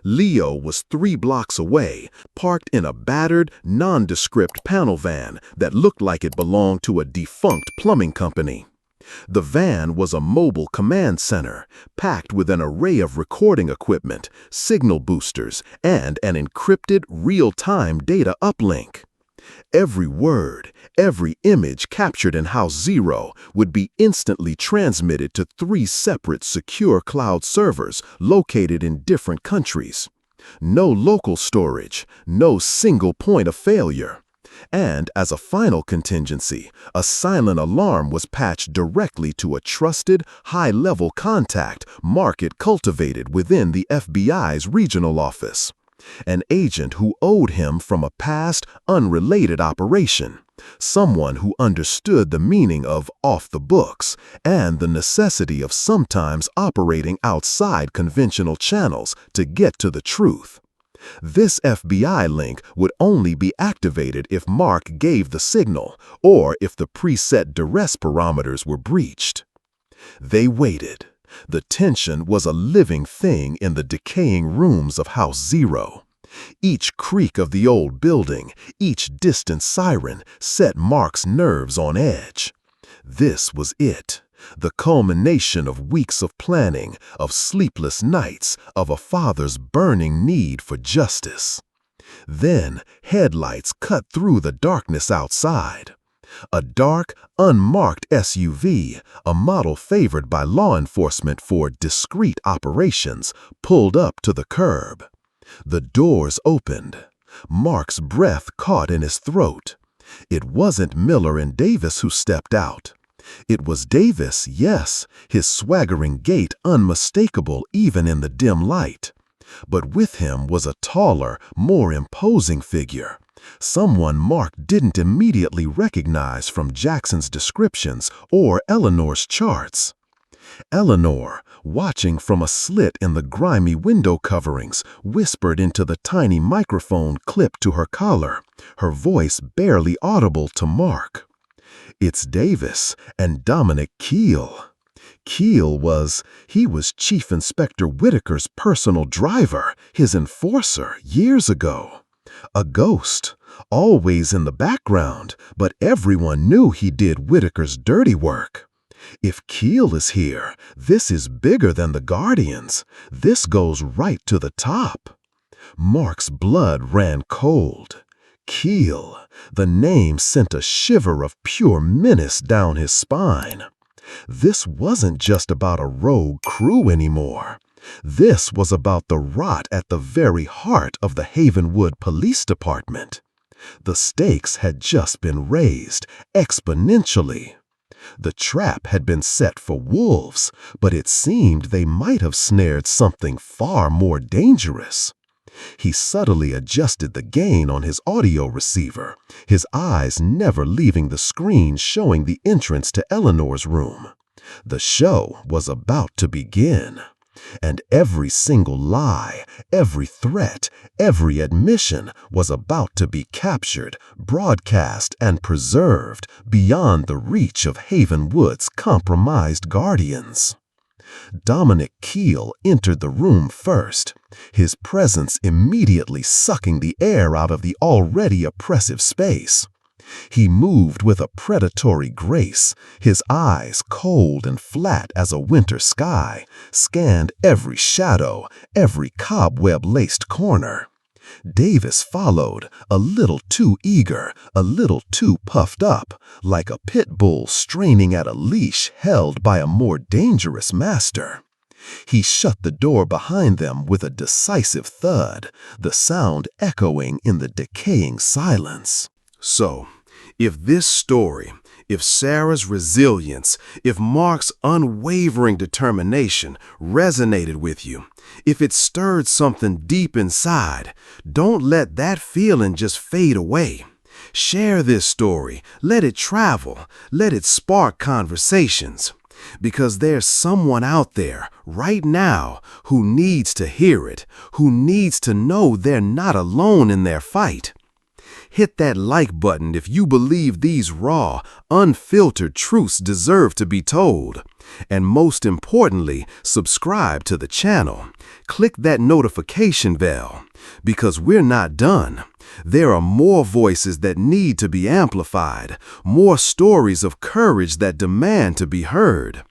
Leo was 3 blocks away, parked in a battered, nondescript panel van that looked like it belonged to a defunct plumbing company. The van was a mobile command center, packed with an array of recording equipment, signal boosters, and an encrypted real-time data uplink. Every word, every image captured in House Zero would be instantly transmitted to 3 separate secure cloud servers located in different countries. No local storage, no single point of failure. And as a final contingency, a silent alarm was patched directly to a trusted, high-level contact Mark had cultivated within the FBI's regional office. an agent who owed him from a past, unrelated operation, someone who understood the meaning of off the books and the necessity of sometimes operating outside conventional channels to get to the truth. This FBI link would only be activated if Mark gave the signal or if the preset duress parameters were breached. They waited. The tension was a living thing in the decaying rooms of House Zero. Each creak of the old building, each distant siren set Mark's nerves on edge. This was it. The culmination of weeks of planning, of sleepless nights, of a father's burning need for justice. Then headlights cut through the darkness outside. A dark, unmarked SUV, a model favored by law enforcement for discreet operations, pulled up to the curb. The doors opened. Mark's breath caught in his throat. It wasn't Miller and Davis who stepped out. It was Davis, yes, his swaggering gait unmistakable even in the dim light. But with him was a taller, more imposing figure, someone Mark didn't immediately recognize from Jackson's descriptions or Eleanor's charts. Eleanor, watching from a slit in the grimy window coverings, whispered into the tiny microphone clipped to her collar, her voice barely audible to Mark. It's Davis and Dominic Keel. Keel was Chief Inspector Whitaker's personal driver, his enforcer, years ago. A ghost, always in the background, but everyone knew he did Whitaker's dirty work. If Keel is here, this is bigger than the Guardians. This goes right to the top. Mark's blood ran cold. Keel, the name sent a shiver of pure menace down his spine. This wasn't just about a rogue crew anymore. This was about the rot at the very heart of the Havenwood Police Department. The stakes had just been raised exponentially. The trap had been set for wolves, but it seemed they might have snared something far more dangerous. He subtly adjusted the gain on his audio receiver, his eyes never leaving the screen showing the entrance to Eleanor's room. The show was about to begin, and every single lie, every threat, every admission was about to be captured, broadcast, and preserved beyond the reach of Havenwood's compromised guardians. Dominic Keel entered the room first, his presence immediately sucking the air out of the already oppressive space. He moved with a predatory grace, his eyes cold and flat as a winter sky, scanned every shadow, every cobweb-laced corner. Davis followed, a little too eager, a little too puffed up, like a pit bull straining at a leash held by a more dangerous master. He shut the door behind them with a decisive thud, the sound echoing in the decaying silence. So, if this story, if Sarah's resilience, if Mark's unwavering determination resonated with you, if it stirred something deep inside, don't let that feeling just fade away. Share this story, let it travel, let it spark conversations. Because there's someone out there right now who needs to hear it, who needs to know they're not alone in their fight. Hit that like button if you believe these raw, unfiltered truths deserve to be told. And most importantly, subscribe to the channel. Click that notification bell, because we're not done. There are more voices that need to be amplified, more stories of courage that demand to be heard.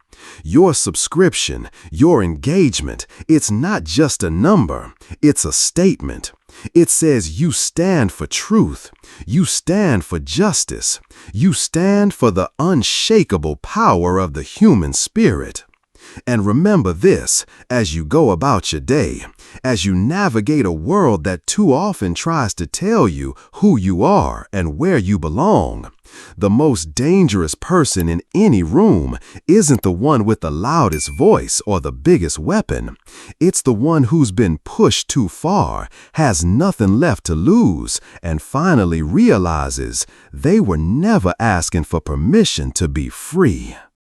Your subscription, your engagement, it's not just a number, it's a statement. It says you stand for truth, you stand for justice, you stand for the unshakable power of the human spirit. And remember this as you go about your day, as you navigate a world that too often tries to tell you who you are and where you belong. The most dangerous person in any room isn't the one with the loudest voice or the biggest weapon. It's the one who's been pushed too far, has nothing left to lose, and finally realizes they were never asking for permission to be free.